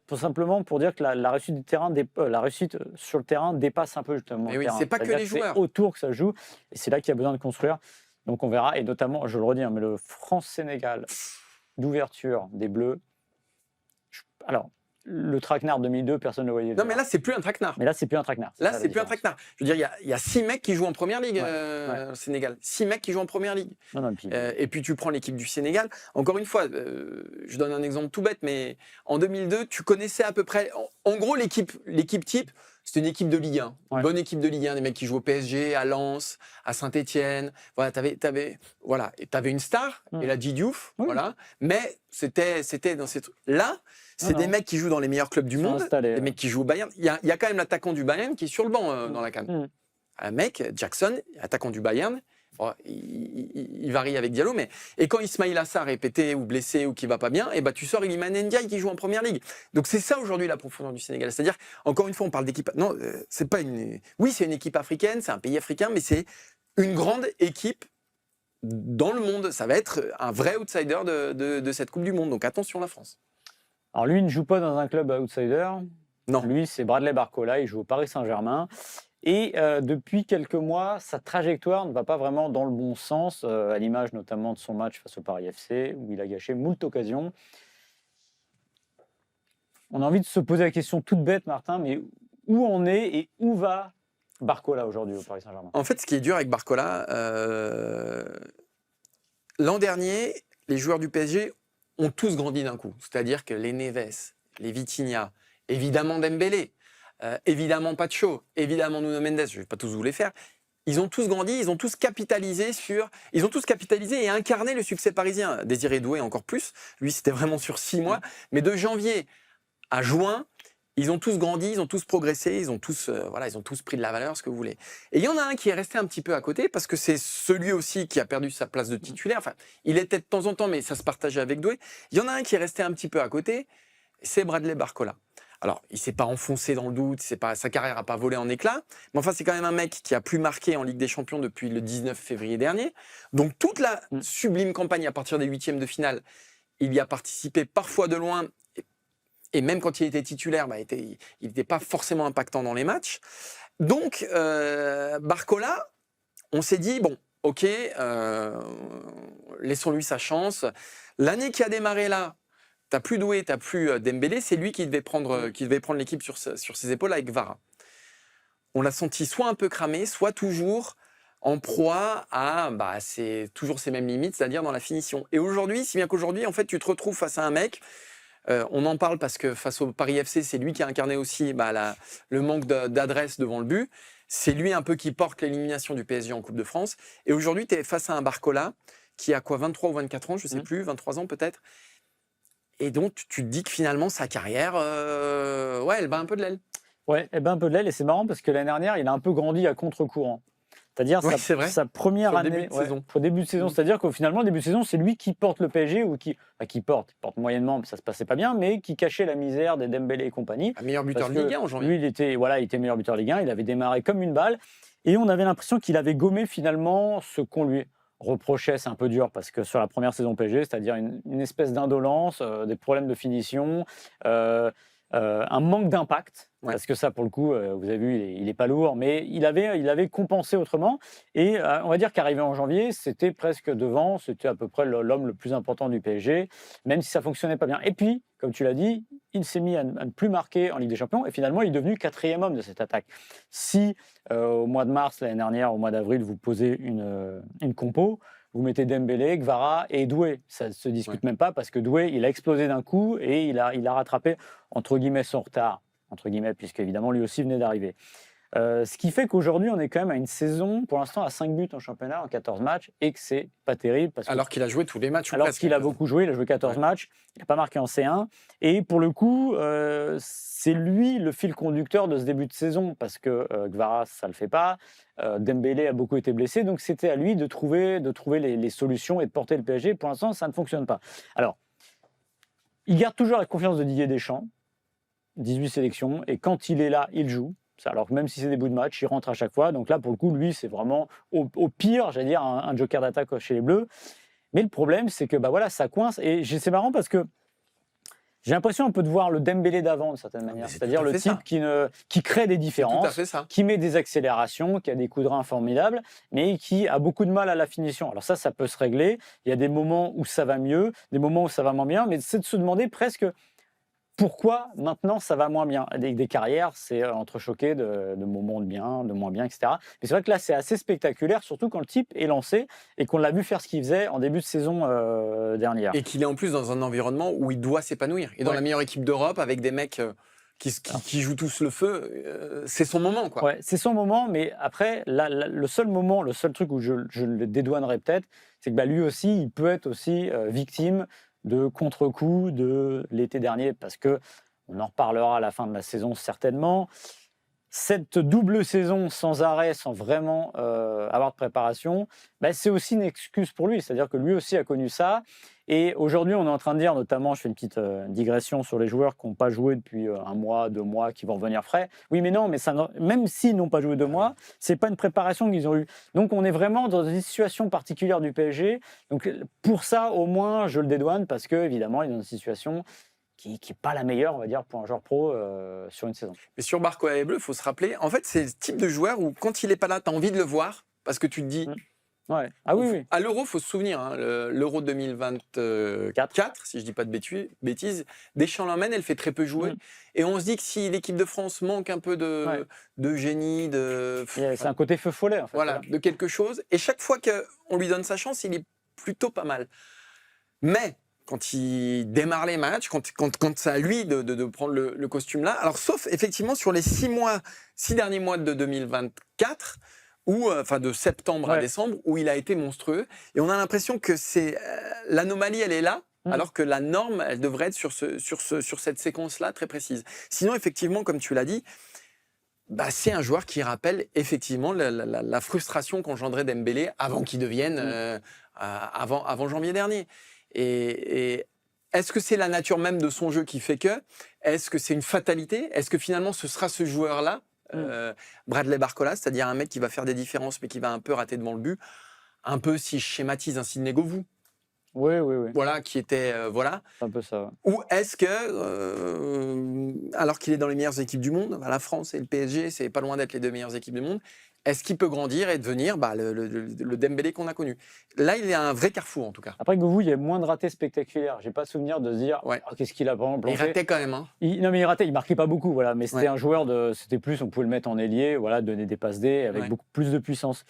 pour simplement pour dire que la réussite du terrain, la réussite sur le terrain dépasse un peu justement le terrain. C'est pas que les joueurs. C'est autour que ça joue, et c'est là qu'il y a besoin de construire. Donc on verra, et notamment, je le redis, mais le France-Sénégal d'ouverture des Bleus. Alors, le traquenard 2002, personne ne le voyait. Non, mais là, c'est plus un traquenard. Mais là, c'est plus un traquenard. Là, c'est plus un traquenard. Je veux dire, il y a 6 mecs qui jouent en première ligue au Sénégal. 6 mecs qui jouent en première ligue. Et puis, tu prends l'équipe du Sénégal. Encore une fois, je donne un exemple tout bête, mais en 2002, tu connaissais à peu près. En gros, l'équipe type, c'était une équipe de Ligue 1. Une bonne équipe de Ligue 1, des mecs qui jouent au PSG, à Lens, à Saint-Etienne. Voilà, t'avais une star, et la Diouf, voilà. Mais c'était dans ces trucs. Là, c'est des mecs qui jouent dans les meilleurs clubs du monde, des mecs qui jouent au Bayern. Il y a quand même l'attaquant du Bayern qui est sur le banc dans la CAN. Un mec, Jackson, attaquant du Bayern, il varie avec Diallo, mais et quand Ismaïl Assar est pété ou blessé ou qui va pas bien, et tu sors Iliman Ndiaye qui joue en première ligue. Donc c'est ça aujourd'hui la profondeur du Sénégal. C'est-à-dire, encore une fois, on parle d'équipe. Non, c'est pas une. Oui, c'est une équipe africaine, c'est un pays africain, mais c'est une grande équipe dans le monde. Ça va être un vrai outsider de cette Coupe du Monde. Donc attention la France. Alors lui, il ne joue pas dans un club outsider. Non. Lui, c'est Bradley Barcola, il joue au Paris Saint-Germain. Et depuis quelques mois, sa trajectoire ne va pas vraiment dans le bon sens, à l'image notamment de son match face au Paris FC, où il a gâché moult occasions. On a envie de se poser la question toute bête, Martin, mais où on est et où va Barcola aujourd'hui au Paris Saint-Germain? En fait, ce qui est dur avec Barcola, l'an dernier, les joueurs du PSG ont tous grandi d'un coup. C'est-à-dire que les Neves, les Vitinha, évidemment Dembélé, évidemment Pacho, évidemment Nuno Mendes, je ne vais pas tous vous les faire. Ils ont tous grandi, ils ont tous capitalisé et incarné le succès parisien. Désiré Doué encore plus, lui c'était vraiment sur 6 mois, mais de janvier à juin, ils ont tous grandi, ils ont tous progressé, ils ont tous pris de la valeur, ce que vous voulez. Et il y en a un qui est resté un petit peu à côté, parce que c'est celui aussi qui a perdu sa place de titulaire. Enfin, il était de temps en temps, mais ça se partageait avec Doué. Il y en a un qui est resté un petit peu à côté, c'est Bradley Barcola. Alors, il ne s'est pas enfoncé dans le doute, sa carrière n'a pas volé en éclats, mais enfin, c'est quand même un mec qui a plus marqué en Ligue des Champions depuis le 19 février dernier. Donc, toute la sublime campagne à partir des huitièmes de finale, il y a participé parfois de loin, et même quand il était titulaire, il n'était pas forcément impactant dans les matchs. Donc, Barcola, on s'est dit, bon, ok, laissons-lui sa chance. L'année qui a démarré là, t'as plus Doué, t'as plus Dembélé, c'est lui qui devait prendre l'équipe sur ses épaules avec Vara. On l'a senti soit un peu cramé, soit toujours en proie à c'est toujours ses mêmes limites, c'est-à-dire dans la finition. Et aujourd'hui, si bien qu'aujourd'hui, en fait, tu te retrouves face à un mec, on en parle parce que face au Paris FC, c'est lui qui a incarné aussi le manque d'adresse devant le but. C'est lui un peu qui porte l'élimination du PSG en Coupe de France. Et aujourd'hui, tu es face à un Barcola qui a 23 ou 24 ans, je ne sais plus, 23 ans peut-être. Et donc, tu te dis que finalement, sa carrière, elle bat un peu de l'aile. Ouais, elle bat un peu de l'aile. Et c'est marrant parce que l'année dernière, il a un peu grandi à contre-courant. C'est-à-dire sa première année, au début de saison. C'est-à-dire qu'au finalement, début de saison, c'est lui qui porte le PSG ou qui porte moyennement, ça se passait pas bien, mais qui cachait la misère des Dembélé et compagnie. Un meilleur buteur de Ligue 1 en janvier. Lui, il était meilleur buteur de Ligue 1. Il avait démarré comme une balle. Et on avait l'impression qu'il avait gommé finalement ce qu'on lui reprochait, c'est un peu dur, parce que sur la première saison PSG, c'est-à-dire une espèce d'indolence, des problèmes de finition, un manque d'impact. Parce que ça, pour le coup, vous avez vu, il n'est pas lourd, mais il avait compensé autrement. Et on va dire qu'arrivé en janvier, c'était presque devant, c'était à peu près l'homme le plus important du PSG, même si ça ne fonctionnait pas bien. Et puis, comme tu l'as dit, il s'est mis à ne plus marquer en Ligue des Champions, et finalement, il est devenu 4e homme de cette attaque. Si, au mois de mars, l'année dernière, au mois d'avril, vous posez une compo, vous mettez Dembélé, Kvara et Doué. Ça ne se discute même pas, parce que Doué, il a explosé d'un coup, et il a rattrapé, entre guillemets, son retard. Entre guillemets, puisqu'évidemment, lui aussi venait d'arriver. Ce qui fait qu'aujourd'hui, on est quand même à une saison, pour l'instant, à 5 buts en championnat, en 14 matchs, et que c'est pas terrible. Alors qu'il a joué tous les matchs. Alors qu'il a beaucoup joué, il a joué 14 matchs, il n'a pas marqué en C1. Et pour le coup, c'est lui le fil conducteur de ce début de saison, parce que Kvara, ça ne le fait pas. Dembélé a beaucoup été blessé, donc c'était à lui de trouver les solutions et de porter le PSG. Pour l'instant, ça ne fonctionne pas. Alors, il garde toujours la confiance de Didier Deschamps. 18 sélections, et quand il est là, il joue. Alors même si c'est des bouts de match, il rentre à chaque fois. Donc là, pour le coup, lui, c'est vraiment au pire, j'allais dire, un joker d'attaque chez les Bleus. Mais le problème, c'est que ça coince. Et c'est marrant parce que j'ai l'impression un peu de voir le Dembélé d'avant, de certaine manière. C'est-à-dire le type qui crée des différences, qui met des accélérations, qui a des coups de rein formidables, mais qui a beaucoup de mal à la finition. Alors ça peut se régler. Il y a des moments où ça va mieux, des moments où ça va moins bien, mais c'est de se demander presque pourquoi maintenant ça va moins bien. Des carrières, c'est entrechoqué de moments de bien, de moins bien, etc. Mais c'est vrai que là, c'est assez spectaculaire, surtout quand le type est lancé et qu'on l'a vu faire ce qu'il faisait en début de saison dernière. Et qu'il est en plus dans un environnement où il doit s'épanouir. Et dans la meilleure équipe d'Europe, avec des mecs qui jouent tous le feu, c'est son moment, quoi. Ouais, c'est son moment, mais après, le seul truc où je le dédouanerais peut-être, c'est que lui aussi, il peut être aussi victime de contre-coup de l'été dernier, parce que on en reparlera à la fin de la saison certainement. Cette double saison sans arrêt, sans vraiment avoir de préparation, c'est aussi une excuse pour lui. C'est-à-dire que lui aussi a connu ça. Et aujourd'hui, on est en train de dire, notamment, je fais une petite digression sur les joueurs qui n'ont pas joué depuis 1 mois, 2 mois, qui vont revenir frais. Oui, mais non, mais même s'ils n'ont pas joué 2 mois, c'est pas une préparation qu'ils ont eue. Donc, on est vraiment dans une situation particulière du PSG. Donc, pour ça, au moins, je le dédouane, parce que évidemment, il est dans une situation qui n'est pas la meilleure, on va dire, pour un joueur pro sur une saison. Mais sur Barcola et Bleu, il faut se rappeler, en fait, c'est le type de joueur où, quand il n'est pas là, tu as envie de le voir, parce que tu te dis... Ouais. Ah oui. À l'Euro, il faut se souvenir, l'Euro 2024, si je ne dis pas de bêtises, Deschamps l'emmène, elle fait très peu jouer. Et on se dit que si l'équipe de France manque un peu de génie, c'est un côté feu follet, en fait. Voilà, de quelque chose. Et chaque fois qu'on lui donne sa chance, il est plutôt pas mal. Mais quand il démarre les matchs, quand c'est à lui de prendre le costume là, alors sauf effectivement sur les 6 derniers mois de 2024, de septembre à décembre, où il a été monstrueux. Et on a l'impression que l'anomalie, elle est là, alors que la norme, elle devrait être sur cette séquence-là très précise. Sinon, effectivement, comme tu l'as dit, c'est un joueur qui rappelle effectivement la frustration qu'engendrait Dembélé avant qu'il devienne, avant janvier dernier. Et est-ce que c'est la nature même de son jeu qui fait que? Est-ce que c'est une fatalité? Est-ce que finalement, ce sera ce joueur-là, Bradley Barcola, c'est-à-dire un mec qui va faire des différences mais qui va un peu rater devant le but, un peu, si je schématise, un Sidney Govou. Oui. Voilà, qui était C'est un peu ça. Ouais. Ou est-ce que, alors qu'il est dans les meilleures équipes du monde, la France et le PSG, c'est pas loin d'être les 2 meilleures équipes du monde, est-ce qu'il peut grandir et devenir le Dembélé qu'on a connu? Là, il y a un vrai carrefour, en tout cas. Après, Govou, il y a moins de ratés spectaculaires. J'ai pas souvenir de se dire qu'est-ce qu'il a vraiment planté. Il ratait quand même. Non, mais il ratait. Il marquait pas beaucoup, voilà. Mais c'était un joueur c'était plus, on pouvait le mettre en ailier, voilà, donner des passes D avec beaucoup plus de puissance.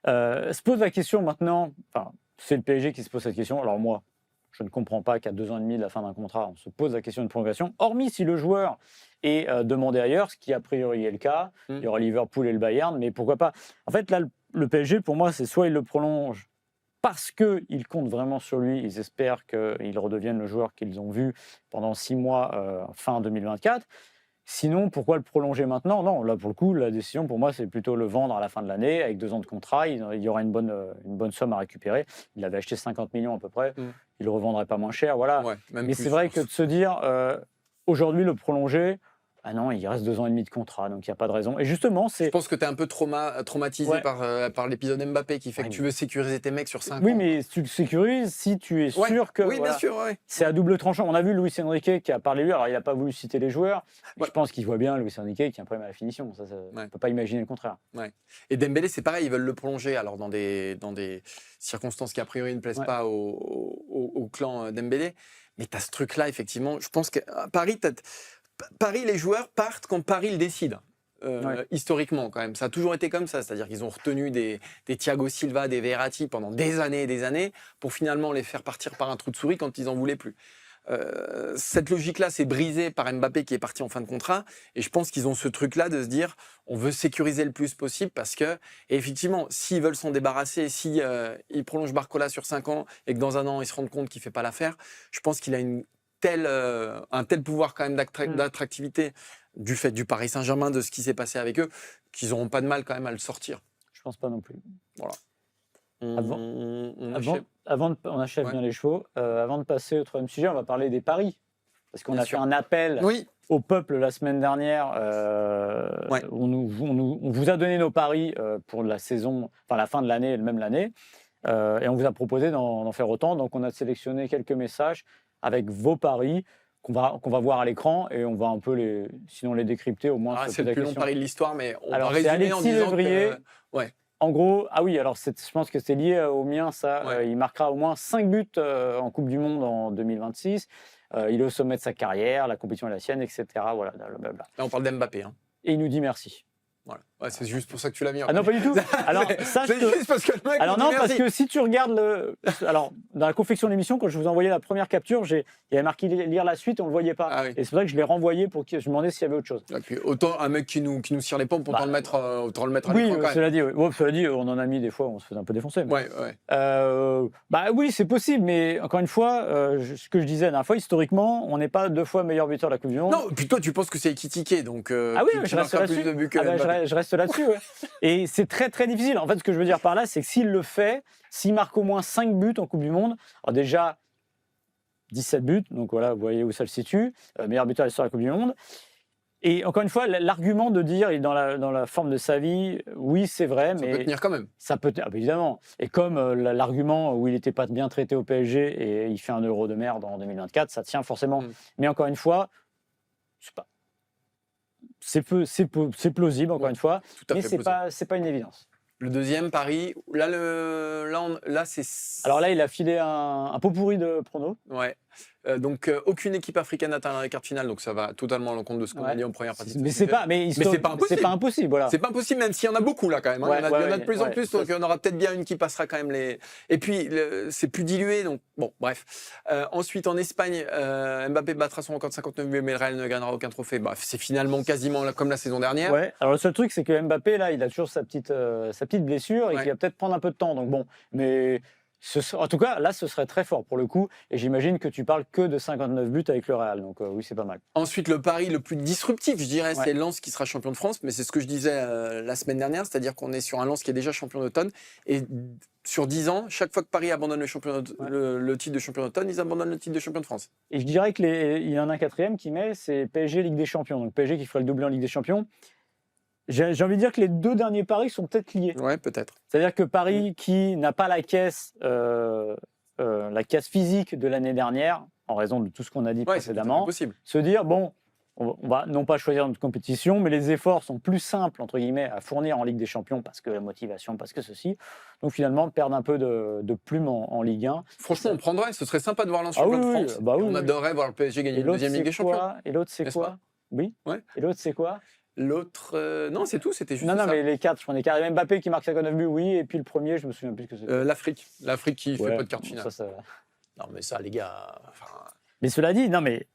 Se pose la question maintenant. Enfin, c'est le PSG qui se pose cette question. Alors moi, je ne comprends pas qu'à 2 ans et demi de la fin d'un contrat, on se pose la question de prolongation, hormis si le joueur est demandé ailleurs, ce qui a priori est le cas. Il y aura Liverpool et le Bayern, mais pourquoi pas? En fait, là, le PSG, pour moi, c'est soit il le prolonge parce qu'ils comptent vraiment sur lui, ils espèrent qu'il redevienne le joueur qu'ils ont vu pendant 6 mois fin 2024. Sinon, pourquoi le prolonger maintenant? Non, là, pour le coup, la décision, pour moi, c'est plutôt le vendre à la fin de l'année. Avec 2 ans de contrat, il y aura une bonne somme à récupérer. Il avait acheté 50 millions à peu près. Il ne le revendrait pas moins cher, voilà. Ouais, mais c'est vrai que de se dire, aujourd'hui, le prolonger, Ah non, il reste 2 ans et demi de contrat, donc il n'y a pas de raison. Et justement, Je pense que tu es un peu traumatisé par l'épisode Mbappé qui fait que tu veux sécuriser tes mecs sur 5 ans. Oui, mais tu le sécurises si tu es sûr que... Oui, bien sûr, c'est à double tranchant. On a vu Luis Enrique qui a parlé lui, alors il n'a pas voulu citer les joueurs, mais je pense qu'il voit bien, Luis Enrique, qui a un problème à la finition. Ça on ne peut pas imaginer le contraire. Et Dembélé, c'est pareil, ils veulent le prolonger alors dans des circonstances qui a priori ne plaisent pas au clan Dembélé. Mais tu as ce truc-là, effectivement. Je pense qu'à Paris, les joueurs partent quand Paris le décide. Historiquement, quand même. Ça a toujours été comme ça. C'est-à-dire qu'ils ont retenu des Thiago Silva, des Verratti pendant des années et des années pour finalement les faire partir par un trou de souris quand ils n'en voulaient plus. Cette logique-là s'est brisée par Mbappé qui est parti en fin de contrat. Et je pense qu'ils ont ce truc-là de se dire on veut sécuriser le plus possible parce que, et effectivement, s'ils veulent s'en débarrasser, si ils prolongent Barcola sur 5 ans et que dans un an, ils se rendent compte qu'il ne fait pas l'affaire, je pense qu'il a un tel pouvoir quand même d'attractivité du fait du Paris Saint-Germain, de ce qui s'est passé avec eux, qu'ils n'auront pas de mal quand même à le sortir. Je pense pas non plus. Voilà. On achève bien les chevaux. Avant de passer au troisième sujet, on va parler des paris. Parce qu'on a fait un appel au peuple la semaine dernière. On vous a donné nos paris pour la saison, enfin la fin de l'année, même l'année. Et on vous a proposé d'en faire autant. Donc on a sélectionné quelques messages avec vos paris qu'on va voir à l'écran et on va un peu les décrypter au moins. C'est le plus long pari de l'histoire, mais on va résumer en disant que... En gros, alors je pense que c'est lié au mien, ça. Il marquera au moins 5 buts en Coupe du Monde en 2026. Il est au sommet de sa carrière, la compétition est la sienne, etc. Voilà, blablabla. Là, on parle d'Mbappé. Et il nous dit merci. Voilà. C'est juste pour ça que tu l'as mis. Ah non, pas du tout. Alors, c'est juste parce que le mec. Alors non, parce que si tu regardes alors dans la confection de l'émission, quand je vous ai envoyé la première capture, il y avait marqué lire la suite, on le voyait pas. Et c'est pour ça que je l'ai renvoyé pour que je me demandais s'il y avait autre chose. Et puis, autant un mec qui nous cire les pompes, autant le mettre à l'écran. Oui, cela dit, on en a mis des fois, on se faisait un peu défoncer. Mais... oui, c'est possible, mais encore une fois, ce que je disais la dernière fois, historiquement, on n'est pas 2 fois meilleur buteur de la Coupe du Monde. Non, puis toi, tu penses que c'est équitiqué, donc. Ah oui, je reste là-dessus. Je reste là-dessus. Et c'est très très difficile. En fait, ce que je veux dire par là, c'est que s'il le fait, s'il marque au moins 5 buts en Coupe du Monde, alors déjà 17 buts, donc voilà, vous voyez où ça le situe, meilleur buteur de l'histoire de la Coupe du Monde. Et encore une fois, l'argument de dire il est dans la forme de sa vie, oui, c'est vrai, mais ça peut tenir quand même. Ça peut, évidemment. Et comme l'argument où il n'était pas bien traité au PSG et il fait un Euro de merde en 2024, ça tient forcément. Mais encore une fois, c'est plausible, encore une fois, mais c'est pas une évidence. Le deuxième pari, là c'est... Alors là, il a filé un pot pourri de pronos. Ouais. Donc aucune équipe africaine n'atteint la quart finale, donc ça va totalement à l'encontre de ce qu'on a dit en première partie. Mais c'est pas impossible. Voilà. C'est pas impossible, même s'il y en a beaucoup là quand même. Il y en a de plus en plus, donc il y en aura peut-être bien une qui passera quand même les. Et puis c'est plus dilué, donc bon, bref. Ensuite en Espagne, Mbappé battra son record de 59 buts, mais le Real ne gagnera aucun trophée. Bah, c'est finalement quasiment comme la saison dernière. Ouais. Alors le seul truc, c'est que Mbappé là, il a toujours sa petite blessure et qu'il va peut-être prendre un peu de temps. Donc bon, mais. En tout cas, là, ce serait très fort pour le coup. Et j'imagine que tu parles que de 59 buts avec le Real. Donc oui, c'est pas mal. Ensuite, le pari le plus disruptif, je dirais, c'est Lens qui sera champion de France. Mais c'est ce que je disais la semaine dernière. C'est-à-dire qu'on est sur un Lens qui est déjà champion d'automne. Et sur 10 ans, chaque fois que Paris abandonne le titre de champion d'automne, ils abandonnent le titre de champion de France. Et je dirais qu'il y en a un quatrième qui met, c'est PSG Ligue des Champions. Donc PSG qui ferait le doublé en Ligue des Champions. J'ai envie de dire que les 2 derniers paris sont peut-être liés. Ouais, peut-être. C'est-à-dire que Paris, qui n'a pas la caisse physique de l'année dernière, en raison de tout ce qu'on a dit précédemment, se dire, bon, on va non pas choisir notre compétition, mais les efforts sont plus simples, entre guillemets, à fournir en Ligue des Champions, parce que la motivation, parce que ceci. Donc finalement, perdre un peu de plume en Ligue 1. Franchement, on prendrait, ce serait sympa de voir Lens champion de France. On adorerait voir le PSG gagner une deuxième Ligue des Champions. Et l'autre, c'est quoi? Oui. Et l'autre, c'est quoi? L'autre, non, c'est tout, c'était juste ça. Non, mais les 4, je prenais carrément Mbappé qui marque 59 buts, oui, et puis le premier, je me souviens plus que c'était. L'Afrique qui fait pas de quart finale. Non, mais ça, les gars. Mais cela dit, non, mais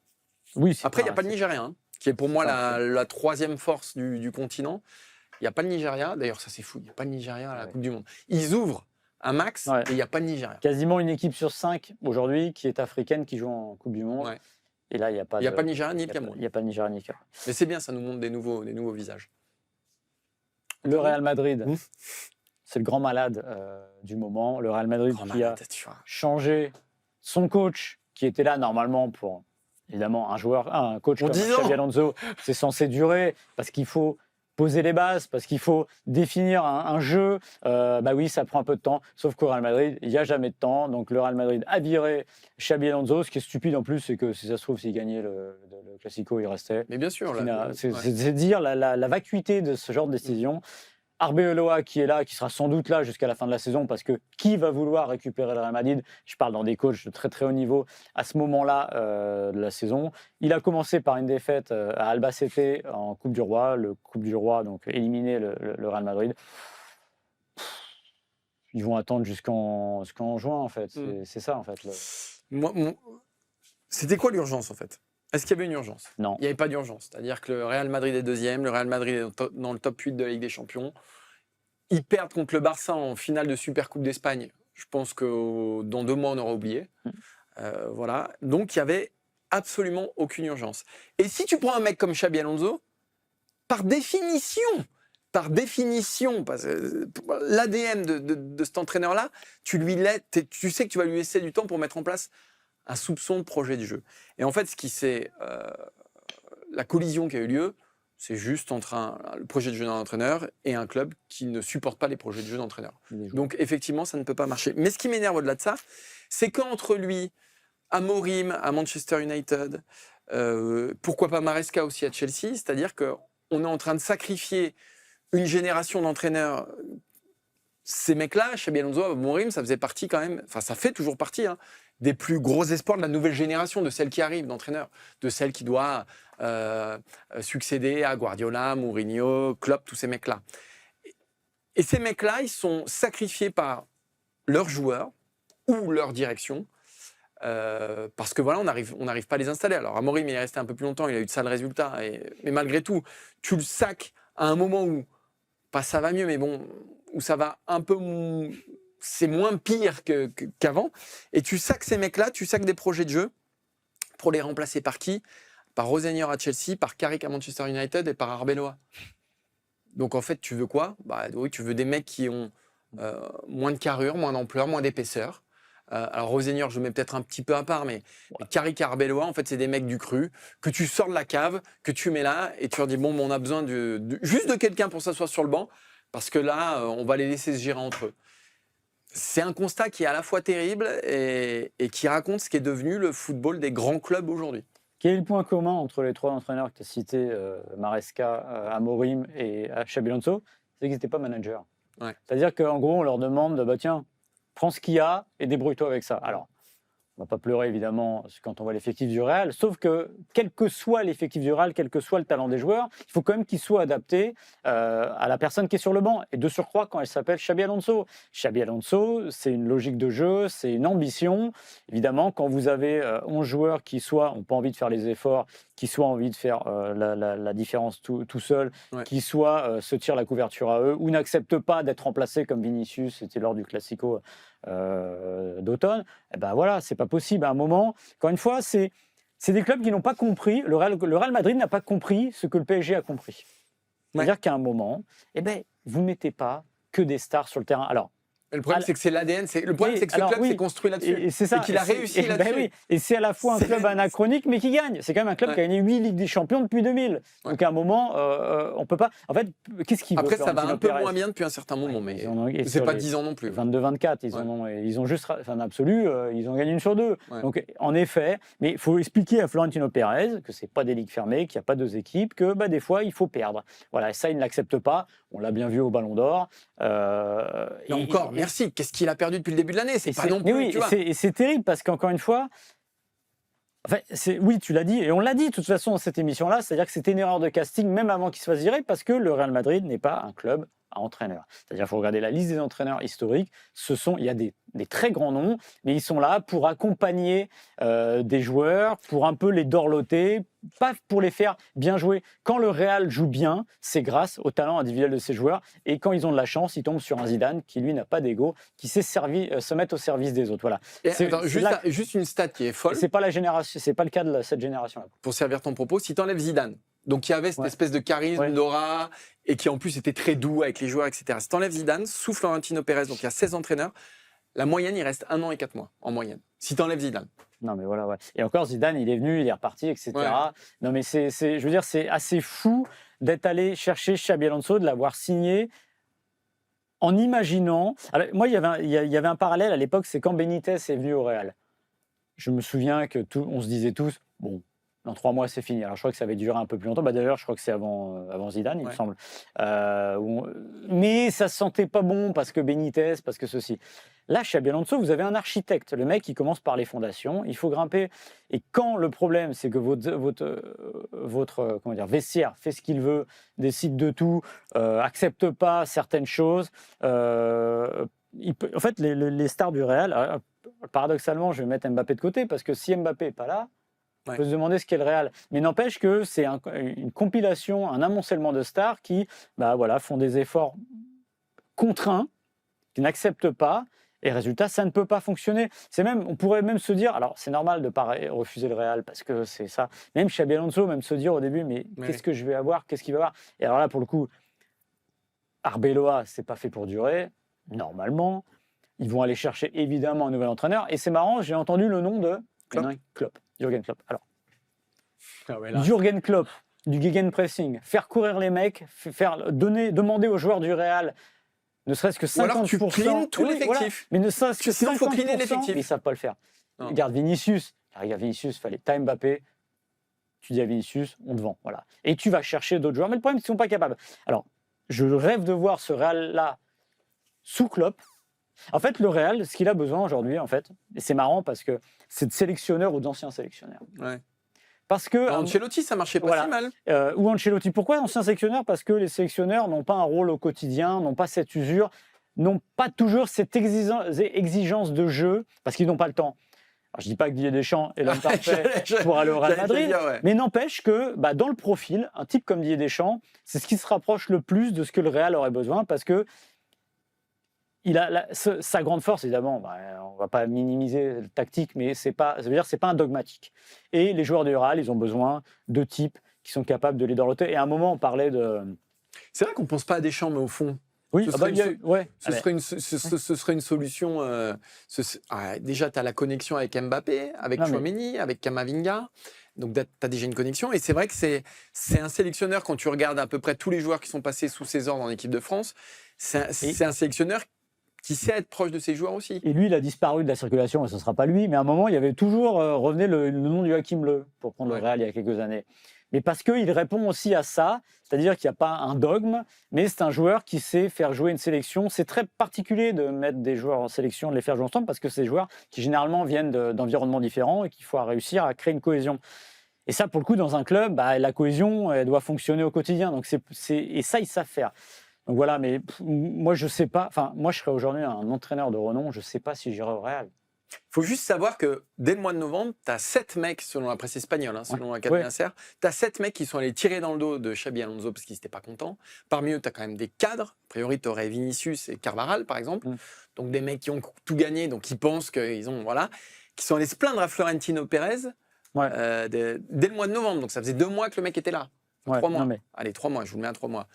oui. Après, il n'y a pas le Nigeria, hein, qui est pour moi la troisième force du continent. Il n'y a pas le Nigeria. D'ailleurs, ça, c'est fou. Il n'y a pas le Nigeria à la Coupe du Monde. Ils ouvrent un max et il n'y a pas de Nigeria. Quasiment une équipe sur 5 aujourd'hui qui est africaine qui joue en Coupe du Monde. Ouais. Et là, il n'y a pas de Nigeria ni de Cameroun. Il n'y a pas de Nigeria ni de Cameroun. Mais c'est bien, ça nous montre des nouveaux visages. Le Real Madrid, c'est le grand malade du moment. Le Real Madrid a changé son coach, qui était là normalement pour évidemment, un coach comme Xabi Alonso, c'est censé durer parce qu'il faut poser les bases, parce qu'il faut définir un jeu. Oui, ça prend un peu de temps, sauf qu'au Real Madrid, il n'y a jamais de temps. Donc le Real Madrid a viré Xabi Alonso. Ce qui est stupide en plus, c'est que si ça se trouve, s'il gagnait le Classico, il restait. Mais bien sûr. C'est dire la vacuité de ce genre de décision. Arbeloa qui est là, qui sera sans doute là jusqu'à la fin de la saison, parce que qui va vouloir récupérer le Real Madrid? Je parle dans des coachs de très très haut niveau à ce moment-là de la saison. Il a commencé par une défaite à Albacete en Coupe du Roi. Le Coupe du Roi, donc éliminé le Real Madrid. Ils vont attendre jusqu'en juin, en fait. C'est ça, en fait. C'était quoi l'urgence, en fait? Est-ce qu'il y avait une urgence? Non. Il n'y avait pas d'urgence. C'est-à-dire que le Real Madrid est deuxième, le Real Madrid est dans le top 8 de la Ligue des Champions. Ils perdent contre le Barça en finale de Supercoupe d'Espagne. Je pense que dans 2 mois, on aura oublié. Voilà. Donc, il n'y avait absolument aucune urgence. Et si tu prends un mec comme Xabi Alonso, par définition, l'ADN de cet entraîneur-là, tu sais que tu vas lui laisser du temps pour mettre en place un soupçon de projet de jeu. Et en fait, la collision qui a eu lieu, c'est juste entre le projet de jeu d'un entraîneur et un club qui ne supporte pas les projets de jeu d'entraîneur. Donc effectivement, ça ne peut pas marcher. Mais ce qui m'énerve au-delà de ça, c'est qu'entre lui, Amorim à Manchester United, pourquoi pas Maresca aussi à Chelsea, c'est-à-dire qu'on est en train de sacrifier une génération d'entraîneurs. Ces mecs-là, Xabi Alonso, Amorim, ça faisait partie quand même, enfin ça fait toujours partie, des plus gros espoirs de la nouvelle génération, de celle qui arrive d'entraîneurs, de celle qui doit succéder à Guardiola, Mourinho, Klopp, tous ces mecs-là. Et ces mecs-là, ils sont sacrifiés par leurs joueurs ou leur direction, parce que voilà, on n'arrive pas à les installer. Alors Amorim, il est resté un peu plus longtemps, il a eu de sales résultats, mais malgré tout, tu le sacs à un moment où, pas ça va mieux, mais bon, où ça va un peu... C'est moins pire qu'avant. Et tu sacs ces mecs-là, tu sacs des projets de jeu pour les remplacer par qui? Par Rosenior à Chelsea, par Carrick à Manchester United et par Arbeloa. Donc en fait, tu veux quoi? Oui, tu veux des mecs qui ont moins de carrure, moins d'ampleur, moins d'épaisseur. Alors Rosenior, je le mets peut-être un petit peu à part, mais Carrick et Arbeloa, en fait, c'est des mecs du cru que tu sors de la cave, que tu mets là et tu leur dis bon, on a besoin juste de quelqu'un pour s'asseoir sur le banc parce que là, on va les laisser se gérer entre eux. C'est un constat qui est à la fois terrible et qui raconte ce qui est devenu le football des grands clubs aujourd'hui. Quel est le point commun entre les 3 entraîneurs que tu as cités, Maresca, Amorim et Xabi Alonso? C'est qu'ils n'étaient pas managers. Ouais. C'est-à-dire qu'en gros, on leur demande, tiens, prends ce qu'il y a et débrouille-toi avec ça. Alors, on ne va pas pleurer évidemment quand on voit l'effectif du Real, sauf que quel que soit l'effectif du Real, quel que soit le talent des joueurs, il faut quand même qu'il soit adapté à la personne qui est sur le banc. Et de surcroît, quand elle s'appelle Xabi Alonso. Xabi Alonso, c'est une logique de jeu, c'est une ambition. Évidemment, quand vous avez 11 joueurs qui soit n'ont pas envie de faire les efforts, qui soit envie de faire la différence tout seul, qui soit se tirent la couverture à eux, ou n'acceptent pas d'être remplacés comme Vinicius, c'était lors du Classico d'automne, voilà, c'est pas possible. À un moment, encore une fois, c'est des clubs qui n'ont pas compris. Le Real Madrid n'a pas compris ce que le PSG a compris. C'est-à-dire qu'à un moment, vous ne mettez pas que des stars sur le terrain. Alors, le problème, c'est que c'est l'ADN. Le problème, c'est que ce club s'est construit là-dessus. Et c'est ça. Et qu'il a réussi là-dessus. Et c'est à la fois un club anachronique, mais qui gagne. C'est quand même un club qui a gagné 8 Ligues des Champions depuis 2000. Donc, à un moment, on ne peut pas. En fait, qu'est-ce qu'il veut? Après, ça va un peu moins bien depuis un certain moment, mais c'est pas 10 ans non plus. 22-24, ils ont juste. En absolu, ils ont gagné 1 sur 2. Donc, en effet, mais il faut expliquer à Florentino Pérez que ce n'est pas des ligues fermées, qu'il n'y a pas 2 équipes, que des fois, il faut perdre. Voilà, et ça, il ne l'accepte pas. On l'a bien vu au Ballon d'Or. Et encore, merci. Qu'est-ce qu'il a perdu depuis le début de l'année? C'est pas non plus. Oui, et c'est terrible parce qu'encore une fois, oui, tu l'as dit, et on l'a dit de toute façon dans cette émission-là, c'est-à-dire que c'était une erreur de casting même avant qu'il se fasse virer parce que le Real Madrid n'est pas un club à entraîneurs. C'est-à-dire qu'il faut regarder la liste des entraîneurs historiques. Il y a des très grands noms, mais ils sont là pour accompagner des joueurs, pour un peu les dorloter, pas pour les faire bien jouer. Quand le Real joue bien, c'est grâce au talent individuel de ses joueurs. Et quand ils ont de la chance, ils tombent sur un Zidane qui, lui, n'a pas d'ego, qui sait se mettre au service des autres. Voilà. Juste une stat qui est folle. C'est pas le cas de cette génération-là. Pour servir ton propos, si tu enlèves Zidane, donc qui avait cette espèce de charisme, d'aura, et qui en plus était très doux avec les joueurs, etc. Si tu enlèves Zidane, sous Florentino Pérez, donc il y a 16 entraîneurs, la moyenne, il reste 1 an et 4 mois, en moyenne. Si tu enlèves Zidane. Non, mais voilà, ouais. Et encore, Zidane, il est venu, il est reparti, etc. Ouais. Non, mais je veux dire, c'est assez fou d'être allé chercher Xabi Alonso, de l'avoir signé en imaginant. Alors, moi, il y avait un parallèle à l'époque, c'est quand Benitez est venu au Real. Je me souviens que on se disait tous, bon, dans 3 mois, c'est fini. Alors, je crois que ça avait duré un peu plus longtemps. Bah, d'ailleurs, je crois que c'est avant Zidane, il me semble. Mais ça ne se sentait pas bon parce que Benitez, parce que ceci. Là, Xabi Alonso, vous avez un architecte. Le mec, il commence par les fondations. Il faut grimper. Et quand le problème, c'est que votre comment dire, vestiaire fait ce qu'il veut, décide de tout, accepte pas certaines choses. En fait, les stars du Real, paradoxalement, je vais mettre Mbappé de côté parce que si Mbappé n'est pas là, on peut se demander ce qu'est le Real. Mais n'empêche que c'est une compilation, un amoncellement de stars qui font des efforts contraints, qui n'acceptent pas. Et résultat, ça ne peut pas fonctionner. On pourrait même se dire, alors c'est normal de ne pas refuser le Real parce que c'est ça. Même Xabi Alonso, même se dire au début, mais qu'est-ce que je vais avoir, qu'est-ce qu'il va avoir. Et alors là, pour le coup, Arbeloa, c'est pas fait pour durer, normalement. Ils vont aller chercher évidemment un nouvel entraîneur. Et c'est marrant, j'ai entendu le nom de Klopp. Jürgen Klopp. Alors, Jürgen Klopp, du gegenpressing, faire courir les mecs, demander aux joueurs du Real ne serait-ce que 50%. Ou alors tu cleans tout l'effectif. Voilà. Mais ne serait-ce que 50%, sinon, il faut cleaner l'effectif. Ils ne savent pas le faire. Non. Regarde Vinicius, t'as Mbappé, tu dis à Vinicius, on te vend. Voilà. Et tu vas chercher d'autres joueurs. Mais le problème, c'est qu'ils ne sont pas capables. Alors, je rêve de voir ce Real-là sous Klopp. En fait, le Real, ce qu'il a besoin aujourd'hui, en fait, et c'est marrant parce que c'est de sélectionneurs ou d'anciens sélectionneurs. Ouais. Parce que Ancelotti, ça marchait pas si mal. Ou Ancelotti. Pourquoi anciens sélectionneurs? Parce que les sélectionneurs n'ont pas un rôle au quotidien, n'ont pas cette usure, n'ont pas toujours cette exigence de jeu, parce qu'ils n'ont pas le temps. Alors, je ne dis pas que Didier Deschamps est l'homme parfait pour aller au Real Madrid, mais n'empêche que dans le profil, un type comme Didier Deschamps, c'est ce qui se rapproche le plus de ce que le Real aurait besoin, parce que il a sa grande force, évidemment, on ne va pas minimiser le tactique, mais ça veut dire que ce n'est pas un dogmatique. Et les joueurs du Real, ils ont besoin de types qui sont capables de les dorloter. Et à un moment, on parlait de... C'est vrai qu'on ne pense pas à Deschamps, mais au fond, oui, ce serait une solution. Déjà, tu as la connexion avec Mbappé, avec Tchouaméni, avec Camavinga. Donc, tu as déjà une connexion. Et c'est vrai que c'est un sélectionneur, quand tu regardes à peu près tous les joueurs qui sont passés sous ses ordres en équipe de France, c'est un sélectionneur qui sait être proche de ses joueurs aussi. Et lui, il a disparu de la circulation, et ce ne sera pas lui, mais à un moment, il y avait toujours, revenait le nom de Joachim Löw pour prendre le Real il y a quelques années. Mais parce qu'il répond aussi à ça, c'est-à-dire qu'il n'y a pas un dogme, mais c'est un joueur qui sait faire jouer une sélection. C'est très particulier de mettre des joueurs en sélection, de les faire jouer ensemble, parce que c'est des joueurs qui généralement viennent d'environnements différents et qu'il faut réussir à créer une cohésion. Et ça, pour le coup, dans un club, la cohésion, elle doit fonctionner au quotidien. Donc et ça, ils savent faire. Donc voilà, mais moi, je ne sais pas. Enfin, moi, je serais aujourd'hui un entraîneur de renom. Je ne sais pas si j'irai au Real. Il faut juste savoir que dès le mois de novembre, tu as 7 mecs, selon la presse espagnole, selon la Cadena Ser, tu as 7 mecs qui sont allés tirer dans le dos de Xabi Alonso parce qu'ils n'étaient pas contents. Parmi eux, tu as quand même des cadres. A priori, tu aurais Vinicius et Carvajal, par exemple. Donc des mecs qui ont tout gagné, donc qui pensent qu'ils ont. Voilà. Qui sont allés se plaindre à Florentino Pérez dès le mois de novembre. Donc ça faisait 2 mois que le mec était là. 3 mois. Allez, 3 mois, je vous le mets à 3 mois.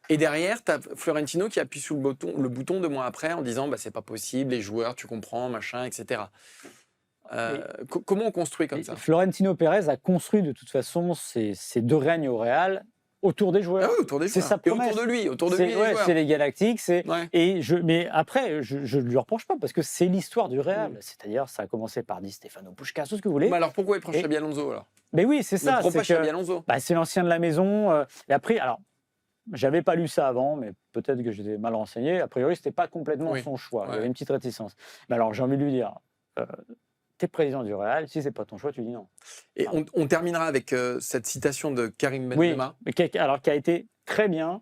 Et derrière, tu as Florentino qui appuie sur le bouton 2 mois après en disant c'est pas possible, les joueurs, tu comprends, machin, etc. Comment on construit comme ça? Florentino Pérez a construit de toute façon ses 2 règnes au Real autour des joueurs. Ah oui, autour des joueurs. C'est sa promesse. Et autour de lui, c'est les Galactiques. Mais après, je ne lui reproche pas parce que c'est l'histoire du Real. C'est-à-dire, ça a commencé par Di Stefano, Puskás, tout ce que vous voulez. Mais alors pourquoi il prend Xabi Alonso alors? Mais oui, c'est ça. C'est l'ancien de la maison. Et après, alors. J'avais pas lu ça avant, mais peut-être que j'étais mal renseigné. A priori, c'était pas complètement son choix. Il y avait une petite réticence. Mais alors, j'ai envie de lui dire, t'es président du Real, si c'est pas ton choix, tu dis non. Et on terminera avec cette citation de Karim Benzema. Oui, qui a été très bien.